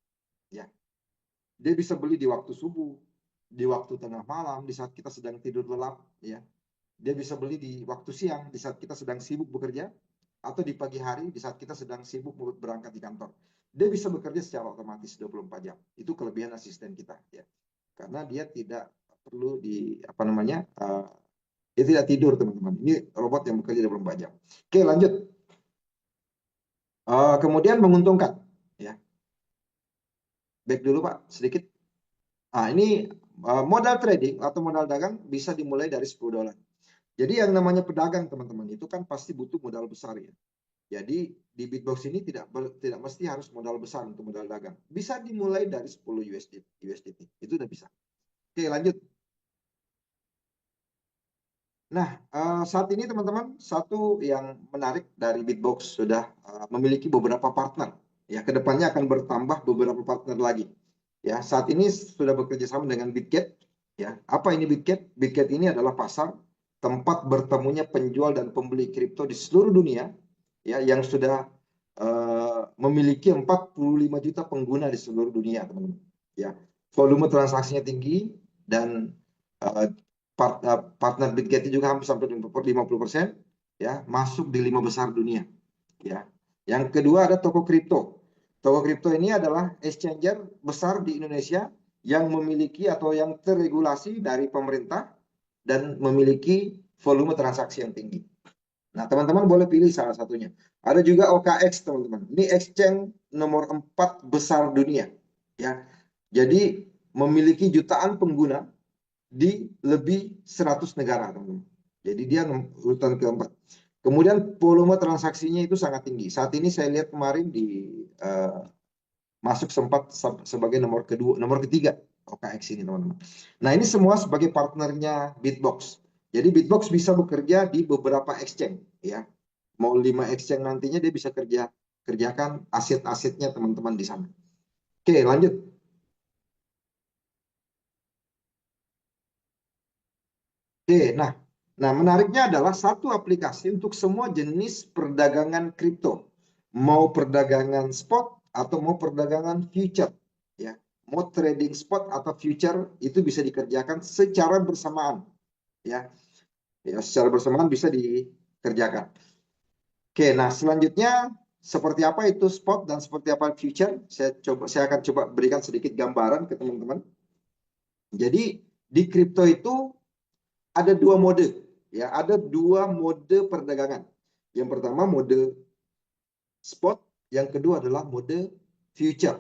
Ya, dia bisa beli di waktu subuh, di waktu tengah malam, di saat kita sedang tidur lelap. Ya, dia bisa beli di waktu siang, di saat kita sedang sibuk bekerja, atau di pagi hari, di saat kita sedang sibuk berangkat di kantor. Dia bisa bekerja secara otomatis 24 jam. Itu kelebihan asisten kita. Ya, karena dia tidak perlu apa namanya, dia tidak tidur teman-teman. Ini robot yang bekerja 24 jam. Oke, lanjut. Kemudian menguntungkan. Ya, back dulu Pak sedikit. Ini modal trading atau modal dagang bisa dimulai dari $10. Jadi yang namanya pedagang teman-teman itu kan pasti butuh modal besar ya. Jadi di Bitbox ini tidak mesti harus modal besar untuk modal dagang. Bisa dimulai dari 10 USDT. Itu udah bisa. Oke, lanjut. Nah, saat ini teman-teman, satu yang menarik dari Bitbox sudah memiliki beberapa partner. Ya, kedepannya akan bertambah beberapa partner lagi. Ya, saat ini sudah bekerja sama dengan Bitget. Ya, apa ini Bitget? Bitget ini adalah pasar tempat bertemunya penjual dan pembeli kripto di seluruh dunia. Ya, yang sudah memiliki 45 juta pengguna di seluruh dunia, teman-teman. Ya, volume transaksinya tinggi dan uh, partner Bitget juga hampir sampai 50%, ya, masuk di 5 besar dunia. Ya. Yang kedua ada toko kripto. Toko kripto ini adalah exchanger besar di Indonesia yang memiliki atau yang terregulasi dari pemerintah dan memiliki volume transaksi yang tinggi. Nah, teman-teman boleh pilih salah satunya. Ada juga OKX, teman-teman. Ini exchange nomor 4 besar dunia. Ya. Jadi memiliki jutaan pengguna di lebih 100 negara, teman-teman. Jadi dia urutan keempat. Kemudian volume transaksinya itu sangat tinggi. Saat ini saya lihat kemarin masuk sempat sebagai nomor kedua, nomor ketiga OKX ini, teman-teman. Nah, ini semua sebagai partnernya Bitbox. Jadi Bitbox bisa bekerja di beberapa exchange, ya. Mau 5 exchange nantinya dia bisa kerjakan aset-asetnya teman-teman di sana. Oke, lanjut. Oke, nah menariknya adalah satu aplikasi untuk semua jenis perdagangan kripto, mau perdagangan spot atau mau perdagangan future, ya, mau trading spot atau future itu bisa dikerjakan secara bersamaan, ya, ya secara bersamaan bisa dikerjakan. Oke, nah selanjutnya seperti apa itu spot dan seperti apa future. Saya akan coba berikan sedikit gambaran ke teman-teman. Jadi di kripto itu ada dua mode, ya, ada dua mode perdagangan. Yang pertama mode spot, yang kedua adalah mode future.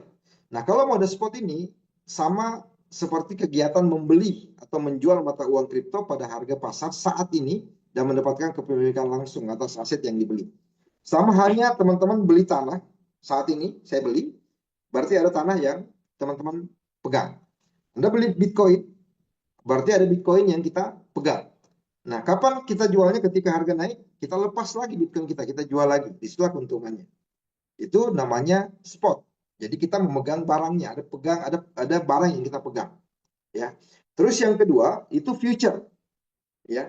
Nah, kalau mode spot ini sama seperti kegiatan membeli atau menjual mata uang kripto pada harga pasar saat ini dan mendapatkan kepemilikan langsung atas aset yang dibeli. Sama halnya teman-teman beli tanah, saat ini saya beli, berarti ada tanah yang teman-teman pegang. Anda beli Bitcoin, berarti ada Bitcoin yang kita pegang. Nah, kapan kita jualnya? Ketika harga naik, kita lepas lagi Bitcoin kita jual lagi. Disitulah keuntungannya. Itu namanya spot. Jadi kita memegang barangnya, ada barang yang kita pegang, ya. Terus yang kedua itu future, ya.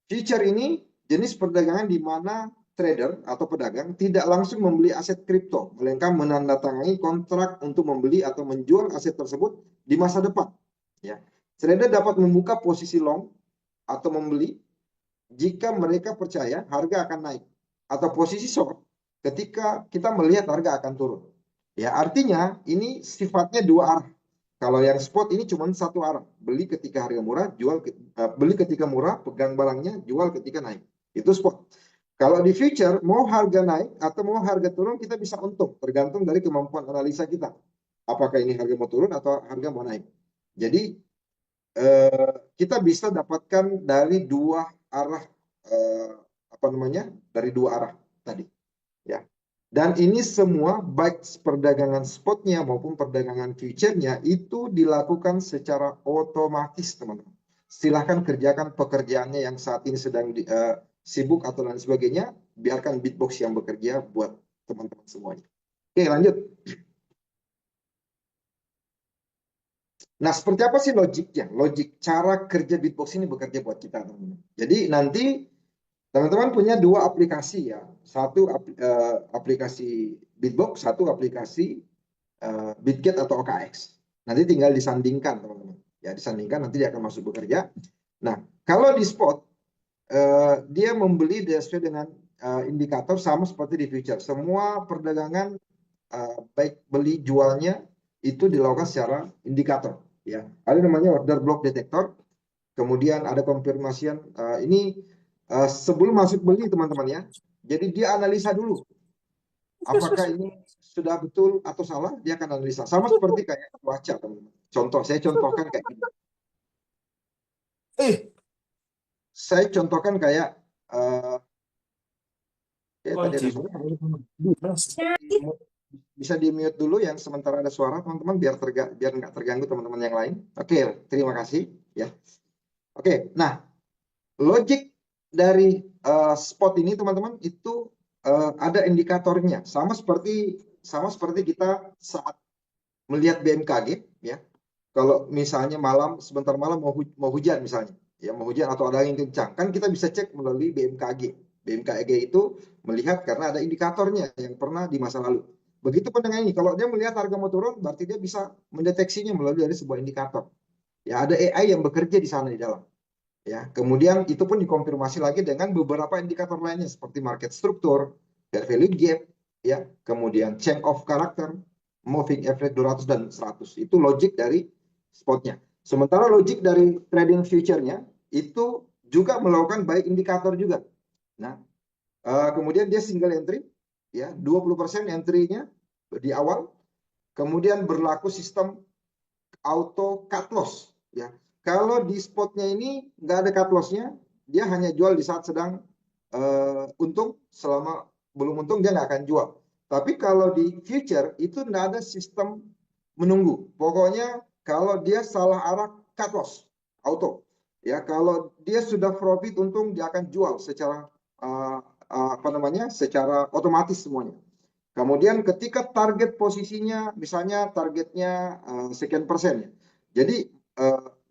Future ini jenis perdagangan di mana trader atau pedagang tidak langsung membeli aset kripto, melainkan menandatangani kontrak untuk membeli atau menjual aset tersebut di masa depan, ya. Trader dapat membuka posisi long atau membeli jika mereka percaya harga akan naik, atau posisi short ketika kita melihat harga akan turun. Ya, artinya ini sifatnya dua arah. Kalau yang spot ini cuma satu arah, beli ketika harga murah, beli ketika murah, pegang barangnya, jual ketika naik. Itu spot. Kalau di future, mau harga naik atau mau harga turun, kita bisa untung, tergantung dari kemampuan analisa kita. Apakah ini harga mau turun atau harga mau naik. Jadi kita bisa dapatkan dari dua arah, dari dua arah tadi, ya. Dan ini semua baik perdagangan spotnya maupun perdagangan future-nya itu dilakukan secara otomatis, teman-teman. Silahkan kerjakan pekerjaannya yang saat ini sedang sibuk atau lain sebagainya, biarkan Bitbox yang bekerja buat teman-teman semuanya. Oke, lanjut. Nah, seperti apa sih logiknya? Logik cara kerja Bitbox ini bekerja buat kita, teman-teman. Jadi nanti teman-teman punya dua aplikasi, ya. Satu aplikasi Bitbox, satu aplikasi Bitget atau OKX. Nanti tinggal disandingkan, teman-teman. Ya, disandingkan, nanti dia akan masuk bekerja. Nah, kalau di spot, dia membeli sesuai dengan indikator sama seperti di future. Semua perdagangan baik beli jualnya itu dilakukan secara indikator, ya. Ada namanya order block detector, kemudian ada konfirmasian, ini sebelum masuk beli, teman-teman, ya. Jadi dia analisa dulu apakah ini sudah betul atau salah, dia akan analisa. Sama seperti kayak cuaca, teman-teman. Saya contohkan kayak gini. Saya contohkan kayak tadi ada suara. Bisa di mute dulu yang sementara ada suara, teman-teman, biar nggak terganggu teman-teman yang lain. Oke, terima kasih, ya. Oke, nah, logik dari spot ini, teman-teman, itu ada indikatornya, sama seperti kita saat melihat BMKG, ya. Kalau misalnya sebentar malam mau hujan misalnya, ya, mau hujan atau ada angin kencang, kan kita bisa cek melalui BMKG. BMKG itu melihat karena ada indikatornya yang pernah di masa lalu. Begitupun dengan ini, kalau dia melihat harga mau turun, berarti dia bisa mendeteksinya melalui dari sebuah indikator. Ya, ada AI yang bekerja di sana di dalam. Ya, kemudian itu pun dikonfirmasi lagi dengan beberapa indikator lainnya seperti market structure, fair value gap, ya, kemudian change of character, moving average 200 dan 100. Itu logik dari spotnya. Sementara logik dari trading future-nya itu juga melakukan baik indikator juga. Nah, kemudian dia single entry, ya, 20% entry-nya di awal, kemudian berlaku sistem auto cut loss, ya. Kalau di spotnya ini nggak ada cut loss-nya, dia hanya jual di saat sedang untung, selama belum untung dia nggak akan jual. Tapi kalau di future itu nggak ada sistem menunggu. Pokoknya kalau dia salah arah, cut loss auto. Ya, kalau dia sudah profit untung, dia akan jual secara secara otomatis semuanya. Kemudian ketika target posisinya, misalnya targetnya sekian persen, ya. Jadi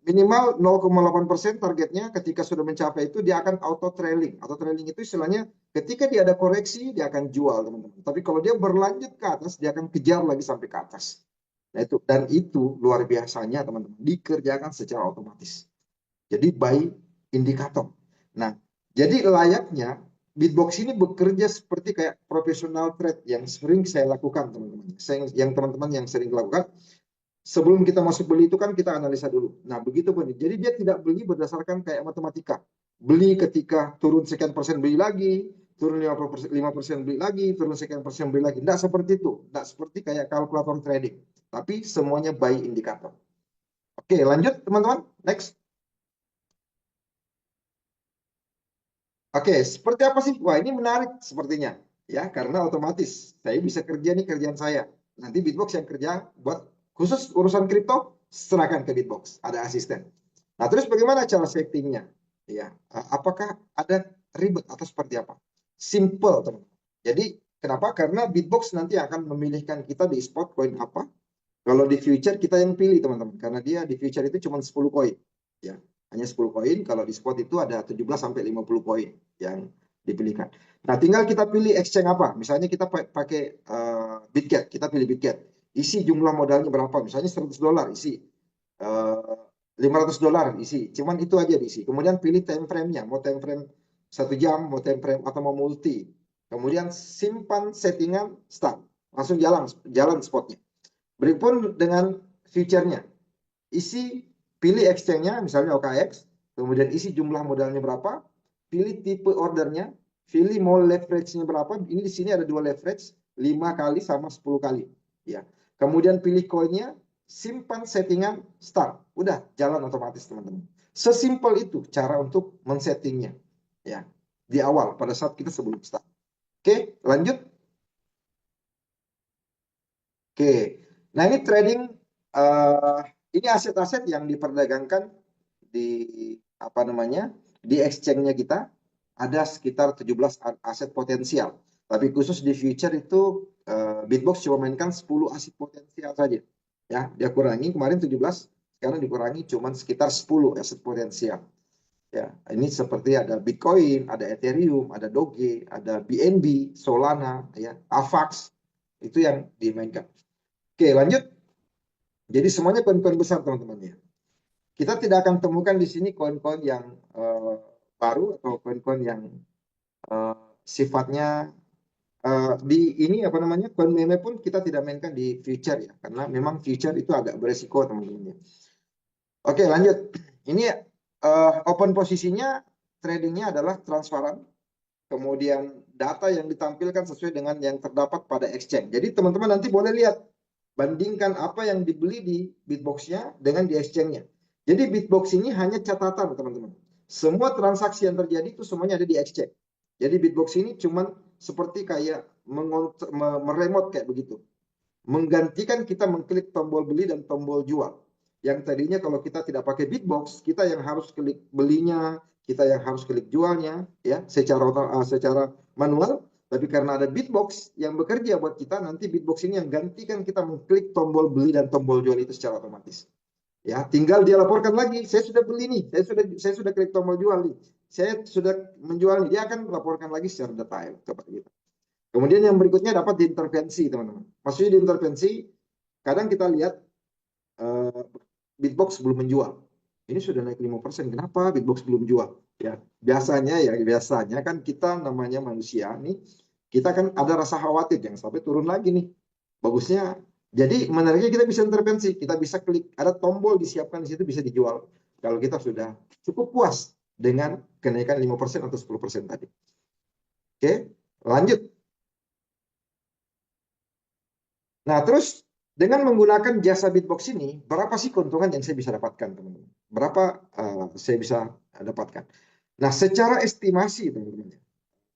minimal 0,8% targetnya, ketika sudah mencapai itu dia akan auto trailing. Auto trailing itu istilahnya ketika dia ada koreksi dia akan jual, teman-teman. Tapi kalau dia berlanjut ke atas, dia akan kejar lagi sampai ke atas. Nah, itu luar biasanya, teman-teman, dikerjakan secara otomatis. Jadi by indikator. Nah, jadi layaknya Bitbox ini bekerja seperti kayak profesional trade yang sering saya lakukan, teman-teman. Yang teman-teman yang sering lakukan, sebelum kita masuk beli itu kan kita analisa dulu. Nah, begitu pun. Jadi dia tidak beli berdasarkan kayak matematika. Beli ketika turun sekian persen beli lagi, turun 5% beli lagi, turun sekian persen beli lagi. Tidak seperti itu. Tidak seperti kayak kalkulator trading. Tapi semuanya buy indikator. Oke, lanjut teman-teman. Next. Oke, seperti apa sih? Wah, ini menarik sepertinya. Ya, karena otomatis saya bisa kerja nih kerjaan saya. Nanti Bitbox yang kerja buat khusus urusan kripto, serahkan ke Bitbox. Ada asisten. Nah, terus bagaimana cara settingnya? Ya, apakah ada ribet atau seperti apa? Simple, teman. Jadi, kenapa? Karena Bitbox nanti akan memilihkan kita di spot coin apa. Kalau di future kita yang pilih, teman-teman. Karena dia di future itu cuma 10 koin. Ya, hanya 10 koin. Kalau di spot itu ada 17 sampai 50 koin yang dipilihkan. Nah, tinggal kita pilih exchange apa. Misalnya kita pakai Bitget, kita pilih Bitget. Isi jumlah modalnya berapa? Misalnya $100, isi. 500 dolar isi. Cuman itu aja diisi. Kemudian pilih time frame-nya. Mau time frame 1 jam, mau time frame atau mau multi. Kemudian simpan settingan start. Langsung jalan spotnya. Berikut dengan future-nya. Isi, pilih exchange-nya, misalnya OKX, kemudian isi jumlah modalnya berapa, pilih tipe ordernya, pilih mau leverage-nya berapa. Ini di sini ada 2 leverage, 5 kali sama 10 kali. Ya. Kemudian pilih koinnya, simpan settingan, start. Udah, jalan otomatis teman-teman. Sesimpel itu cara untuk men-settingnya. Ya. Di awal, pada saat kita sebelum start. Oke, lanjut. Oke, nah ini trading, ini aset-aset yang diperdagangkan di apa namanya di exchange-nya kita ada sekitar 17 aset potensial. Tapi khusus di future itu Bitbox cuma mainkan 10 aset potensial saja. Ya, dia kurangi kemarin 17, sekarang dikurangi cuma sekitar 10 aset potensial. Ya, ini seperti ada Bitcoin, ada Ethereum, ada Doge, ada BNB, Solana, ya, AVAX, itu yang dimainkan. Oke, lanjut. Jadi semuanya koin-koin besar, teman-teman ya. Kita tidak akan temukan di sini koin-koin yang baru atau koin-koin yang uh, sifatnya di ini apa namanya koin meme pun kita tidak mainkan di future ya, karena memang future itu agak beresiko, teman-teman ya. Oke, lanjut. Ini open posisinya tradingnya adalah transparan. Kemudian data yang ditampilkan sesuai dengan yang terdapat pada exchange. Jadi teman-teman nanti boleh lihat, bandingkan apa yang dibeli di Bitbox-nya dengan di exchange-nya. Jadi Bitbox ini hanya catatan, teman-teman. Semua transaksi yang terjadi itu semuanya ada di exchange. Jadi Bitbox ini cuman seperti kayak meremote kayak begitu. Menggantikan kita mengklik tombol beli dan tombol jual. Yang tadinya kalau kita tidak pakai Bitbox, kita yang harus klik belinya, kita yang harus klik jualnya, ya secara manual. Tapi karena ada Bitbox yang bekerja buat kita, nanti Bitbox ini yang gantikan kita mengklik tombol beli dan tombol jual itu secara otomatis. Ya, tinggal dia laporkan lagi, saya sudah beli nih, saya sudah klik tombol jual nih, saya sudah menjual nih, dia akan laporkan lagi secara detail kepada kita. Kemudian yang berikutnya dapat diintervensi, teman-teman. Maksudnya diintervensi, kadang kita lihat Bitbox belum menjual. Ini sudah naik 5%. Kenapa Bitbox belum jual? Ya, biasanya kan kita namanya manusia nih, kita kan ada rasa khawatir yang sampai turun lagi nih. Bagusnya, jadi menariknya kita bisa intervensi, kita bisa klik, ada tombol disiapkan di situ bisa dijual. Kalau kita sudah cukup puas dengan kenaikan 5% atau 10% tadi. Oke, lanjut. Nah, terus dengan menggunakan jasa Bitbox ini, berapa sih keuntungan yang saya bisa dapatkan, teman-teman? Berapa saya bisa dapatkan? Nah, secara estimasi, teman-teman,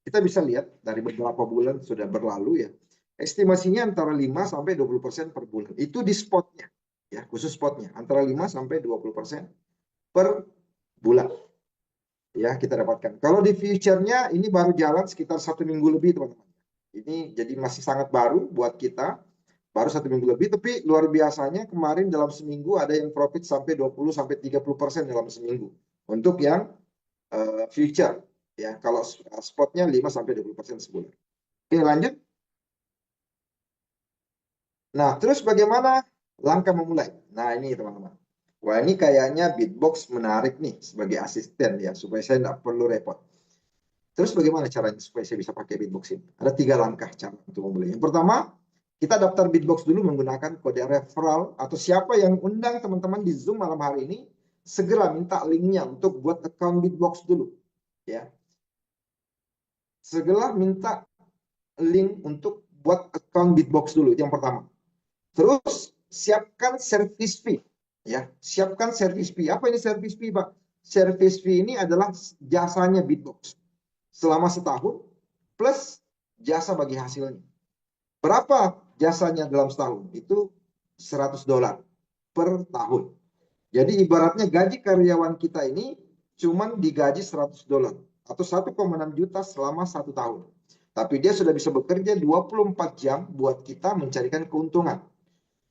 kita bisa lihat dari beberapa bulan sudah berlalu ya. Estimasinya antara 5 sampai 20% per bulan. Itu di spotnya, ya, khusus spotnya. Antara 5 sampai 20% per bulan. Ya, kita dapatkan. Kalau di future-nya ini baru jalan sekitar 1 minggu lebih, teman-teman. Ini jadi masih sangat baru buat kita, baru 1 minggu lebih, tapi luar biasanya kemarin dalam seminggu ada yang profit sampai 20 sampai 30% dalam seminggu untuk yang future ya. Kalau spotnya 5 sampai 20% sebulan. Oke, lanjut. Nah, terus bagaimana langkah memulai? Nah, ini teman-teman. Wah, ini kayaknya Bitbox menarik nih sebagai asisten ya, supaya saya tidak perlu repot. Terus bagaimana caranya supaya saya bisa pakai Bitbox ini? Ada 3 langkah cara untuk memulai. Yang pertama, kita daftar Bitbox dulu menggunakan kode referral atau siapa yang undang teman-teman di Zoom malam hari ini, segera minta linknya untuk buat account Bitbox dulu. Ya, segera minta link untuk buat account Bitbox dulu, itu yang pertama. Terus siapkan service fee, ya, siapkan service fee. Apa ini service fee, Pak? Service fee ini adalah jasanya Bitbox selama setahun plus jasa bagi hasilnya. Berapa jasanya dalam setahun? Itu $100 per tahun. Jadi ibaratnya gaji karyawan kita ini cuman digaji $100 atau 1,6 juta selama 1 tahun. Tapi dia sudah bisa bekerja 24 jam buat kita mencarikan keuntungan.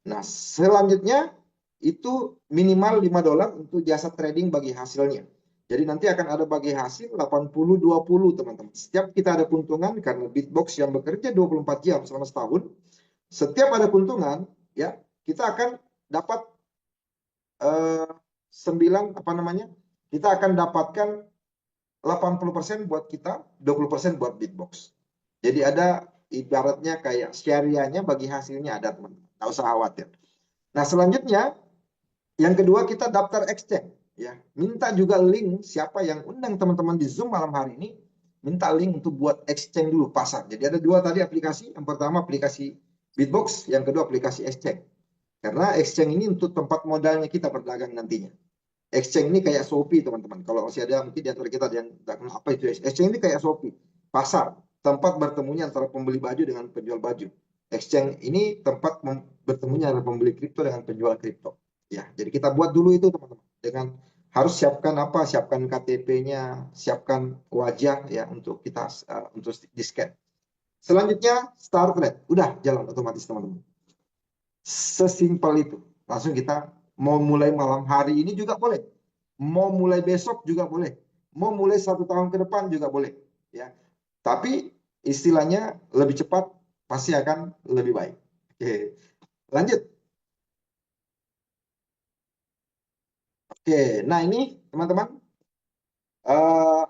Nah, selanjutnya itu minimal $5 untuk jasa trading bagi hasilnya. Jadi nanti akan ada bagi hasil 80-20, teman-teman. Setiap kita ada keuntungan karena Bitbox yang bekerja 24 jam selama setahun, setiap ada keuntungan, ya, kita akan dapat 9 apa namanya? Kita akan dapatkan 80% buat kita, 20% buat Bitbox. Jadi ada ibaratnya kayak syariahnya bagi hasilnya ada, teman-teman. Nggak usah khawatir. Nah, selanjutnya yang kedua kita daftar exchange, ya. Minta juga link siapa yang undang teman-teman di Zoom malam hari ini, minta link untuk buat exchange dulu pasar. Jadi ada 2 tadi aplikasi, yang pertama aplikasi Bitbox, yang kedua aplikasi exchange. Karena exchange ini untuk tempat modalnya kita berdagang nantinya. Exchange ini kayak Shopee, teman-teman. Kalau masih ada mungkin di antara kita yang tidak kenal apa itu exchange, ini kayak Shopee, pasar, tempat bertemunya antara pembeli baju dengan penjual baju. Exchange ini tempat bertemunya antara pembeli kripto dengan penjual kripto. Ya, jadi kita buat dulu itu, teman-teman. Dengan harus siapkan apa? Siapkan KTP-nya, siapkan wajah ya untuk kita untuk di-scan. Selanjutnya start trade. Udah jalan otomatis, teman-teman. Sesimpel itu. Langsung kita mau mulai malam hari ini juga boleh. Mau mulai besok juga boleh. Mau mulai 1 tahun ke depan juga boleh. Ya. Tapi istilahnya lebih cepat pasti akan lebih baik. Oke, lanjut. Oke, nah ini teman-teman, uh,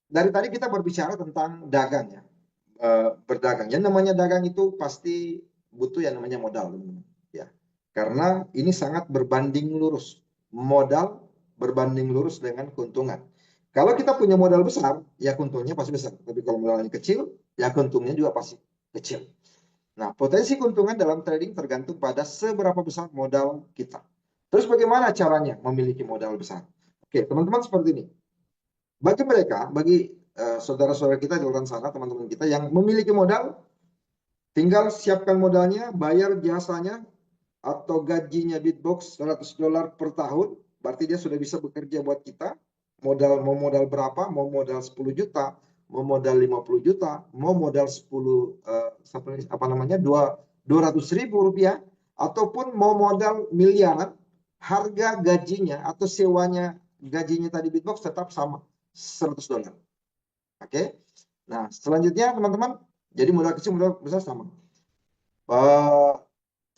dari tadi kita berbicara tentang dagang ya, berdagang. Yang namanya dagang itu pasti butuh yang namanya modal, teman-teman. Ya, karena ini sangat berbanding lurus. Modal berbanding lurus dengan keuntungan. Kalau kita punya modal besar, ya keuntungannya pasti besar. Tapi kalau modalnya kecil, ya keuntungannya juga pasti kecil. Nah, potensi keuntungan dalam trading tergantung pada seberapa besar modal kita. Terus bagaimana caranya memiliki modal besar? Oke, teman-teman seperti ini. Bagi mereka, bagi saudara-saudara kita di luar sana, teman-teman kita yang memiliki modal, tinggal siapkan modalnya, bayar jasanya atau gajinya Bitbox $100 per tahun, berarti dia sudah bisa bekerja buat kita. Mau modal berapa? Mau modal 10 juta, mau modal 50 juta, mau modal 10 apa namanya? 200.000 rupiah, ataupun mau modal miliaran, harga gajinya atau sewanya gajinya tadi Bitbox tetap sama, $100. Oke. Nah, selanjutnya teman-teman, jadi modal kecil modal besar sama. Uh,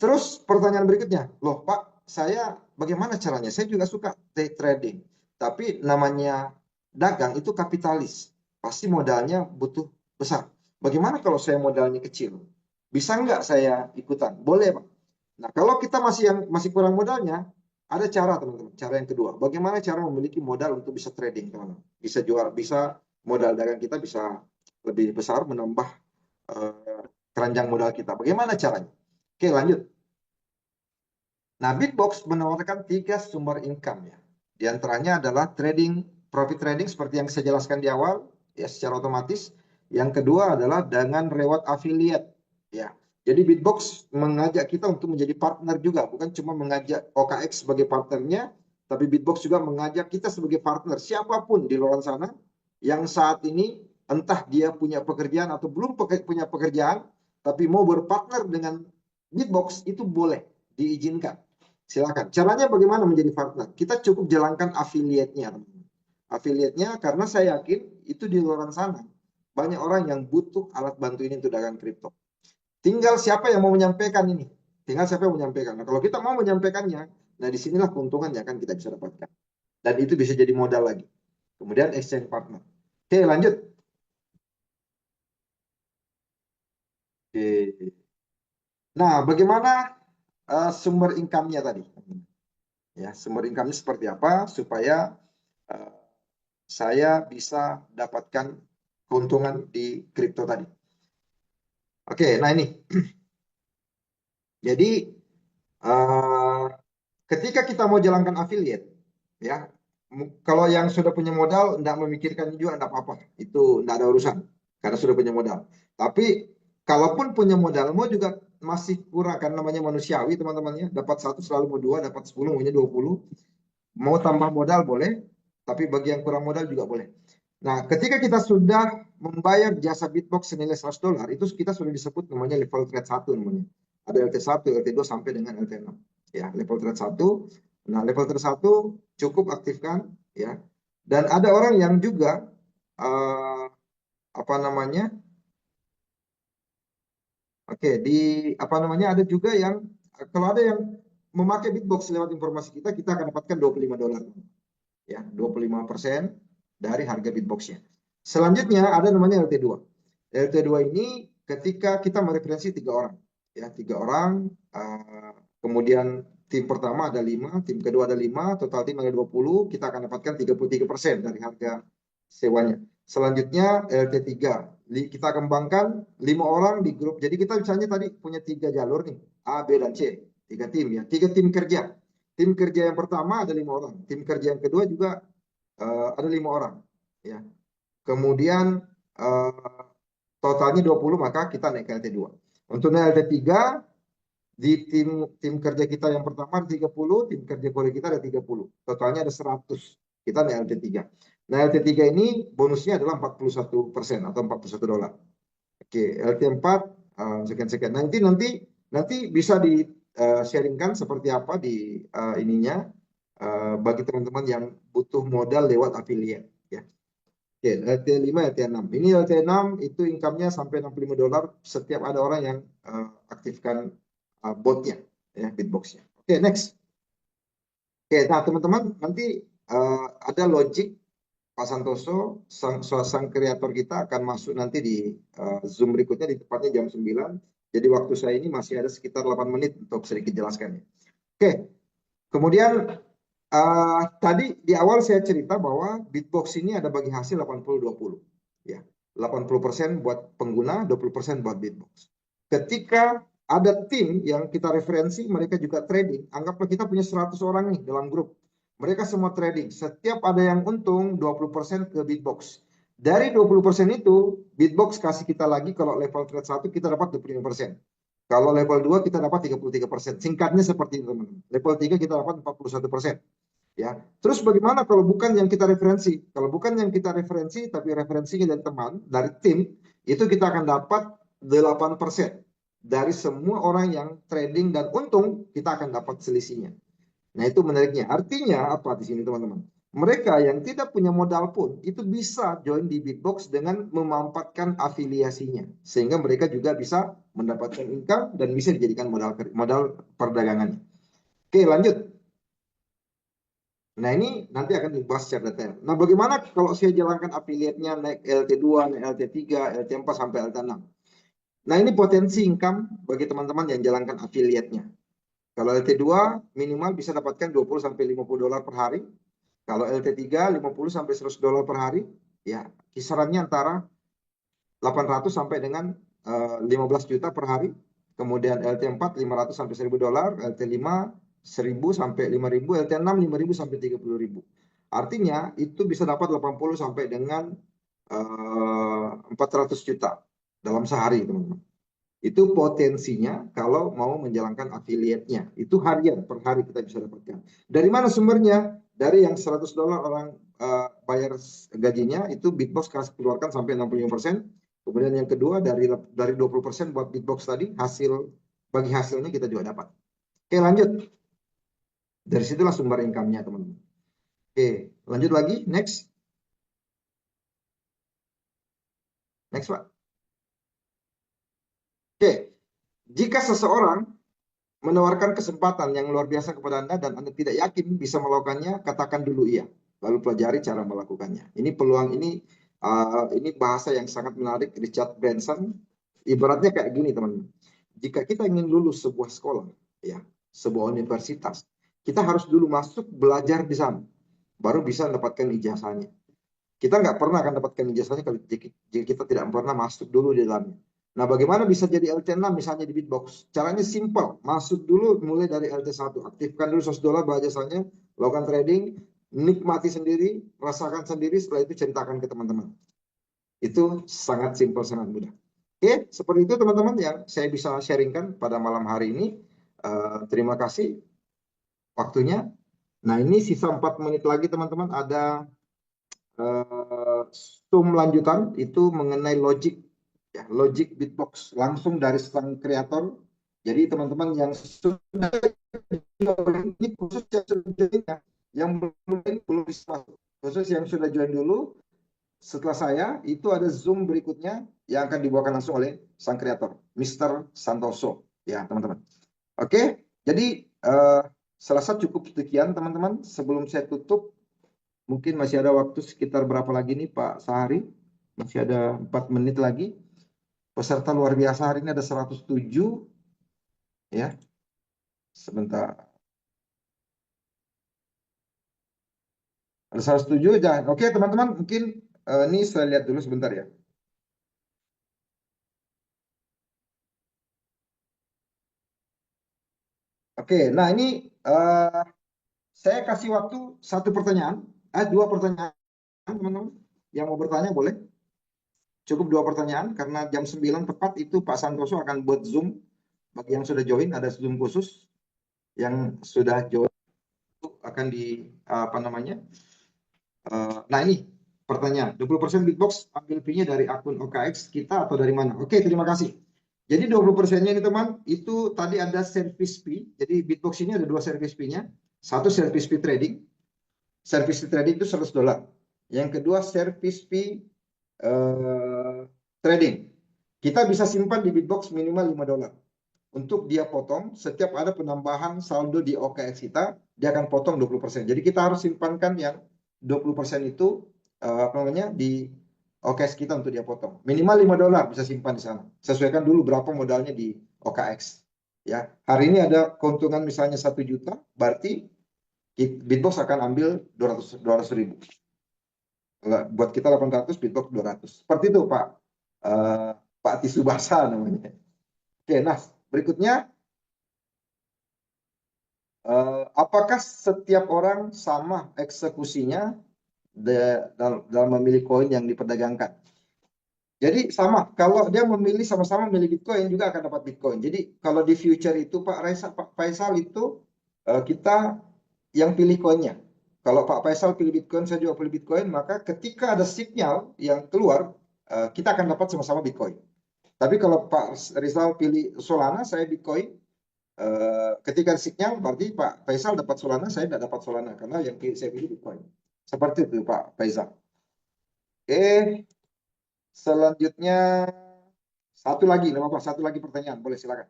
Terus pertanyaan berikutnya, loh Pak, saya bagaimana caranya? Saya juga suka trading, tapi namanya dagang itu kapitalis, pasti modalnya butuh besar. Bagaimana kalau saya modalnya kecil? Bisa nggak saya ikutan? Boleh Pak. Nah, kalau kita masih kurang modalnya, ada cara teman-teman. Cara yang kedua, bagaimana cara memiliki modal untuk bisa trading, teman-teman? Bisa jual, bisa modal dagang kita bisa lebih besar, menambah keranjang modal kita. Bagaimana caranya? Oke, lanjut. Nah, Bitbox menawarkan 3 sumber income ya. Di antaranya adalah profit trading seperti yang saya jelaskan di awal, ya secara otomatis. Yang kedua adalah dengan reward affiliate, ya. Jadi Bitbox mengajak kita untuk menjadi partner juga, bukan cuma mengajak OKX sebagai partnernya, tapi Bitbox juga mengajak kita sebagai partner. Siapapun di luar sana yang saat ini entah dia punya pekerjaan atau belum punya pekerjaan, tapi mau berpartner dengan Bitbox itu boleh, diizinkan. Silakan. Caranya bagaimana menjadi partner? Kita cukup jalankan affiliate-nya. Affiliate-nya karena saya yakin itu di luar sana banyak orang yang butuh alat bantu ini untuk dagang kripto. Tinggal siapa yang mau menyampaikan ini. Tinggal siapa yang menyampaikan. Nah, kalau kita mau menyampaikannya, nah disinilah keuntungan yang akan kita bisa dapatkan. Dan itu bisa jadi modal lagi. Kemudian exchange partner. Oke, lanjut. Oke. Nah, bagaimana sumber income-nya tadi? Ya, sumber income-nya seperti apa supaya eh, saya bisa dapatkan keuntungan di kripto tadi. Oke, nah ini. Jadi eh, ketika kita mau jalankan affiliate, ya, kalau yang sudah punya modal, tidak memikirkan juga, tidak apa-apa. Itu tidak ada urusan, karena sudah punya modal. Tapi, kalaupun punya modal, mau juga masih kurang, kan namanya manusiawi, teman-temannya. Dapat satu selalu mau dua, dapat 10, maunya 20. Mau tambah modal boleh, tapi bagi yang kurang modal juga boleh. Nah, ketika kita sudah membayar jasa Bitbox senilai $100, itu kita sudah disebut namanya level trade 1 namanya. Ada LT1, LT2 sampai dengan LT6. Ya, level trade 1. Nah, level trade 1 cukup aktifkan ya. Dan ada orang yang juga uh, apa namanya? Oke, di apa namanya? Ada juga yang kalau ada yang memakai Bitbox lewat informasi kita, kita akan dapatkan $25. Ya, 25% dari harga Bitbox-nya. Selanjutnya ada namanya LT2. LT2 ini ketika kita mereferensi 3 orang. Ya, 3 orang, kemudian tim pertama ada 5, tim kedua ada 5, total tim ada 20, kita akan dapatkan 33% dari harga sewanya. Selanjutnya LT3, kita kembangkan 5 orang di grup. Jadi kita misalnya tadi punya 3 jalur nih, A, B, dan C. 3 tim ya, 3 tim kerja. Tim kerja yang pertama ada 5 orang, tim kerja yang kedua juga ada 5 orang. Ya. Kemudian uh, totalnya 20, maka kita naik ke LT2. Untuk naik LT3, di tim tim kerja kita yang pertama ada 30, tim kerja korea kita ada 30. Totalnya ada 100. Kita naik LT3. Nah, LT3 ini bonusnya adalah 41% atau $41. Oke, LT4 sekian-sekian. Nanti bisa di sharingkan seperti apa di ininya bagi teman-teman yang butuh modal lewat affiliate ya. Oke, LT5, LT6. Ini LT6 itu income-nya sampai $65 setiap ada orang yang aktifkan botnya ya, Bitbox-nya. Oke, next. Oke, nah teman-teman nanti ada logic Pak Santoso, sang kreator kita akan masuk nanti di Zoom berikutnya di tepatnya jam 9. Jadi waktu saya ini masih ada sekitar 8 menit untuk sedikit jelaskannya. Oke, kemudian tadi di awal saya cerita bahwa Bitbox ini ada bagi hasil 80-20. Ya, 80% buat pengguna, 20% buat Bitbox. Ketika ada tim yang kita referensi, mereka juga trading. Anggaplah kita punya 100 orang nih dalam grup. Mereka semua trading. Setiap ada yang untung, 20% ke Bitbox. Dari 20% itu, Bitbox kasih kita lagi, kalau level trade 1 kita dapat 25%. Kalau level 2 kita dapat 33%. Singkatnya seperti itu, teman-teman. Level 3 kita dapat 41%. Ya. Terus bagaimana kalau bukan yang kita referensi? Kalau bukan yang kita referensi, tapi referensinya dari teman, dari tim, itu kita akan dapat 8%. Dari semua orang yang trading dan untung, kita akan dapat selisihnya. Nah, itu menariknya. Artinya apa di sini, teman-teman? Mereka yang tidak punya modal pun itu bisa join di Bitbox dengan memanfaatkan afiliasinya, sehingga mereka juga bisa mendapatkan income dan bisa dijadikan modal perdagangannya. Oke, lanjut. Nah, ini nanti akan dibahas secara detail. Nah, bagaimana kalau saya jalankan affiliate-nya naik LT2, naik LT3, LT4 sampai LT6? Nah, ini potensi income bagi teman-teman yang jalankan affiliate-nya. Kalau LT2 minimal bisa dapatkan 20 sampai $50 per hari. Kalau LT3 50 sampai $100 per hari. Ya, kisarannya antara 800 sampai dengan 15 juta per hari. Kemudian LT4 500 sampai $1.000, LT5 1.000 sampai 5.000, LT6 5.000 sampai 30.000. Artinya itu bisa dapat 80 sampai dengan 400 juta dalam sehari, teman-teman. Itu potensinya kalau mau menjalankan affiliate-nya. Itu harian, per hari kita bisa dapatkan. Dari mana sumbernya? Dari yang $100 orang bayar gajinya, itu Bitbox keluarkan sampai 65%. Kemudian yang kedua dari 20% buat Bitbox tadi, bagi hasilnya kita juga dapat. Oke, lanjut. Dari situlah sumber income-nya, teman-teman. Oke, lanjut lagi. Next. Next, Pak. Oke, jika seseorang menawarkan kesempatan yang luar biasa kepada Anda dan Anda tidak yakin bisa melakukannya, katakan dulu iya. Lalu pelajari cara melakukannya. Ini peluang ini bahasa yang sangat menarik Richard Branson Ibaratnya kayak gini teman-teman. Jika kita ingin lulus sebuah sekolah, ya, sebuah universitas, kita harus dulu masuk belajar di sana, baru bisa mendapatkan ijazahnya. Kita nggak pernah akan dapatkan ijazahnya kalau jika kita tidak pernah masuk dulu di dalamnya. Nah, bagaimana bisa jadi LT6 misalnya di Bitbox? Caranya simple. Masuk dulu mulai dari LT1. Aktifkan dulu $100 jasanya, lakukan trading, nikmati sendiri, rasakan sendiri, setelah itu ceritakan ke teman-teman. Itu sangat simple, sangat mudah. Oke, seperti itu teman-teman yang saya bisa sharingkan pada malam hari ini. Terima kasih waktunya. Nah, ini sisa 4 menit lagi teman-teman, ada Zoom lanjutan itu mengenai logic, ya, logic Bitbox langsung dari sang kreator. Jadi teman-teman yang sudah join, ini khusus yang sudah join ya, yang belum bisa masuk. Khusus yang sudah join dulu, setelah saya itu ada Zoom berikutnya yang akan dibawakan langsung oleh sang kreator, Mr. Santoso, ya teman-teman. Oke, jadi selasa cukup sekian teman-teman. Sebelum saya tutup, mungkin masih ada waktu sekitar berapa lagi nih Pak Sahari? Masih ada 4 menit lagi. Peserta luar biasa hari ini ada 107, ya. Sebentar. Ada 107 jangan. Oke teman-teman, mungkin ini saya lihat dulu sebentar ya. Oke, nah ini saya kasih waktu 1 pertanyaan, 2 pertanyaan teman-teman. Yang mau bertanya boleh. Cukup 2 pertanyaan karena jam 9 tepat itu Pak Santoso akan buat Zoom. Bagi yang sudah join ada Zoom khusus. Yang sudah join itu akan di apa namanya? Nah ini pertanyaan, 20% Bitbox ambil fee-nya dari akun OKX kita atau dari mana? Oke, terima kasih. Jadi 20%-nya ini teman, itu tadi ada service fee. Jadi Bitbox ini ada 2 service fee-nya. Satu service fee trading. Service fee trading itu $100. Yang kedua service fee trading. Kita bisa simpan di Bitbox minimal $5. Untuk dia potong, setiap ada penambahan saldo di OKX kita, dia akan potong 20%. Jadi kita harus simpankan yang 20% itu apa namanya di OKX kita untuk dia potong. Minimal $5 bisa simpan di sana. Sesuaikan dulu berapa modalnya di OKX. Ya, hari ini ada keuntungan misalnya 1 juta, berarti Bitbox akan ambil 200 ribu. Buat kita 800, Bitbox 200. Seperti itu Pak. Pak Tisu Basah namanya. Oke, nah berikutnya, apakah setiap orang sama eksekusinya dalam memilih koin yang diperdagangkan? Jadi sama, kalau dia memilih sama-sama memilih Bitcoin juga akan dapat Bitcoin. Jadi kalau di future itu Pak Faisal itu kita yang pilih koinnya. Kalau Pak Faisal pilih Bitcoin, saya juga pilih Bitcoin, maka ketika ada sinyal yang keluar, kita akan dapat sama-sama Bitcoin. Tapi kalau Pak Rizal pilih Solana, saya Bitcoin. Ketika sinyal berarti Pak Faisal dapat Solana, saya tidak dapat Solana karena yang saya pilih Bitcoin. Seperti itu Pak Faisal. Oke, selanjutnya satu lagi, apa satu lagi pertanyaan, boleh silakan.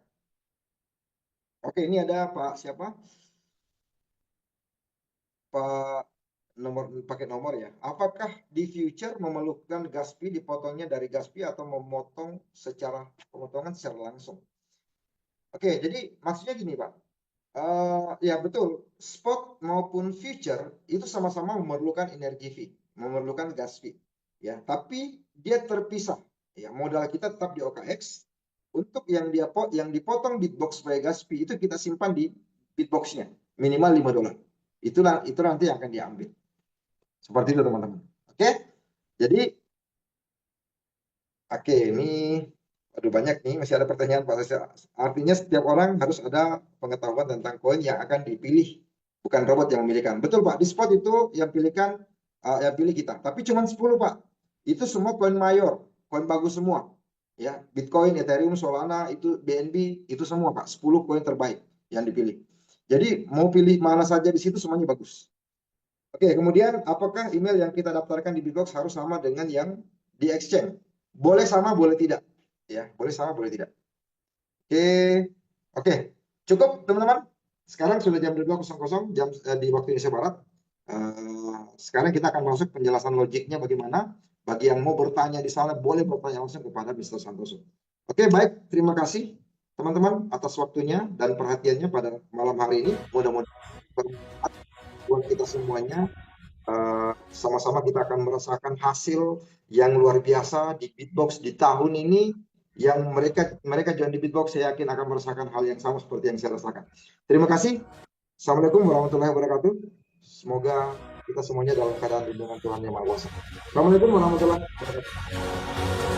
Oke, ini ada Pak siapa? Pak nomor pakai nomor ya. Apakah di future memerlukan gas fee dipotongnya dari gas fee atau memotong secara pemotongan secara langsung? Oke, jadi maksudnya gini Pak. Ya betul, spot maupun future itu sama-sama memerlukan energi fee, memerlukan gas fee, ya. Tapi dia terpisah, ya. Modal kita tetap di OKX. Untuk yang dipotong Bitbox sebagai gas fee itu kita simpan di Bitbox-nya minimal $5. Itu nanti yang akan diambil. Seperti itu teman-teman. Oke, jadi ini aduh banyak nih, masih ada pertanyaan Pak. Artinya setiap orang harus ada pengetahuan tentang koin yang akan dipilih, bukan robot yang memilihkan. Betul Pak, di spot itu yang pilihkan, yang pilih kita. Tapi cuma 10 Pak. Itu semua koin mayor, koin bagus semua. Ya, Bitcoin, Ethereum, Solana, itu BNB, itu semua Pak. 10 koin terbaik yang dipilih. Jadi mau pilih mana saja di situ semuanya bagus. Oke, kemudian apakah email yang kita daftarkan di Bitbox harus sama dengan yang di exchange? Boleh sama, boleh tidak. Ya, boleh sama, boleh tidak. Oke, oke, cukup teman-teman. Sekarang sudah jam 22.00 jam di waktu Indonesia Barat. Sekarang kita akan masuk penjelasan logiknya bagaimana. Bagi yang mau bertanya di sana, boleh bertanya langsung kepada Mr. Santoso. Oke, baik. Terima kasih teman-teman atas waktunya dan perhatiannya pada malam hari ini. Mudah-mudahan bermanfaat buat kita semuanya. Sama-sama kita akan merasakan hasil yang luar biasa di Beatbox di tahun ini. Yang mereka join di Beatbox, saya yakin akan merasakan hal yang sama seperti yang saya rasakan. Terima kasih. Assalamualaikum warahmatullahi wabarakatuh. Semoga kita semuanya dalam keadaan lindungan Tuhan Yang Maha Kuasa. Assalamualaikum warahmatullahi wabarakatuh.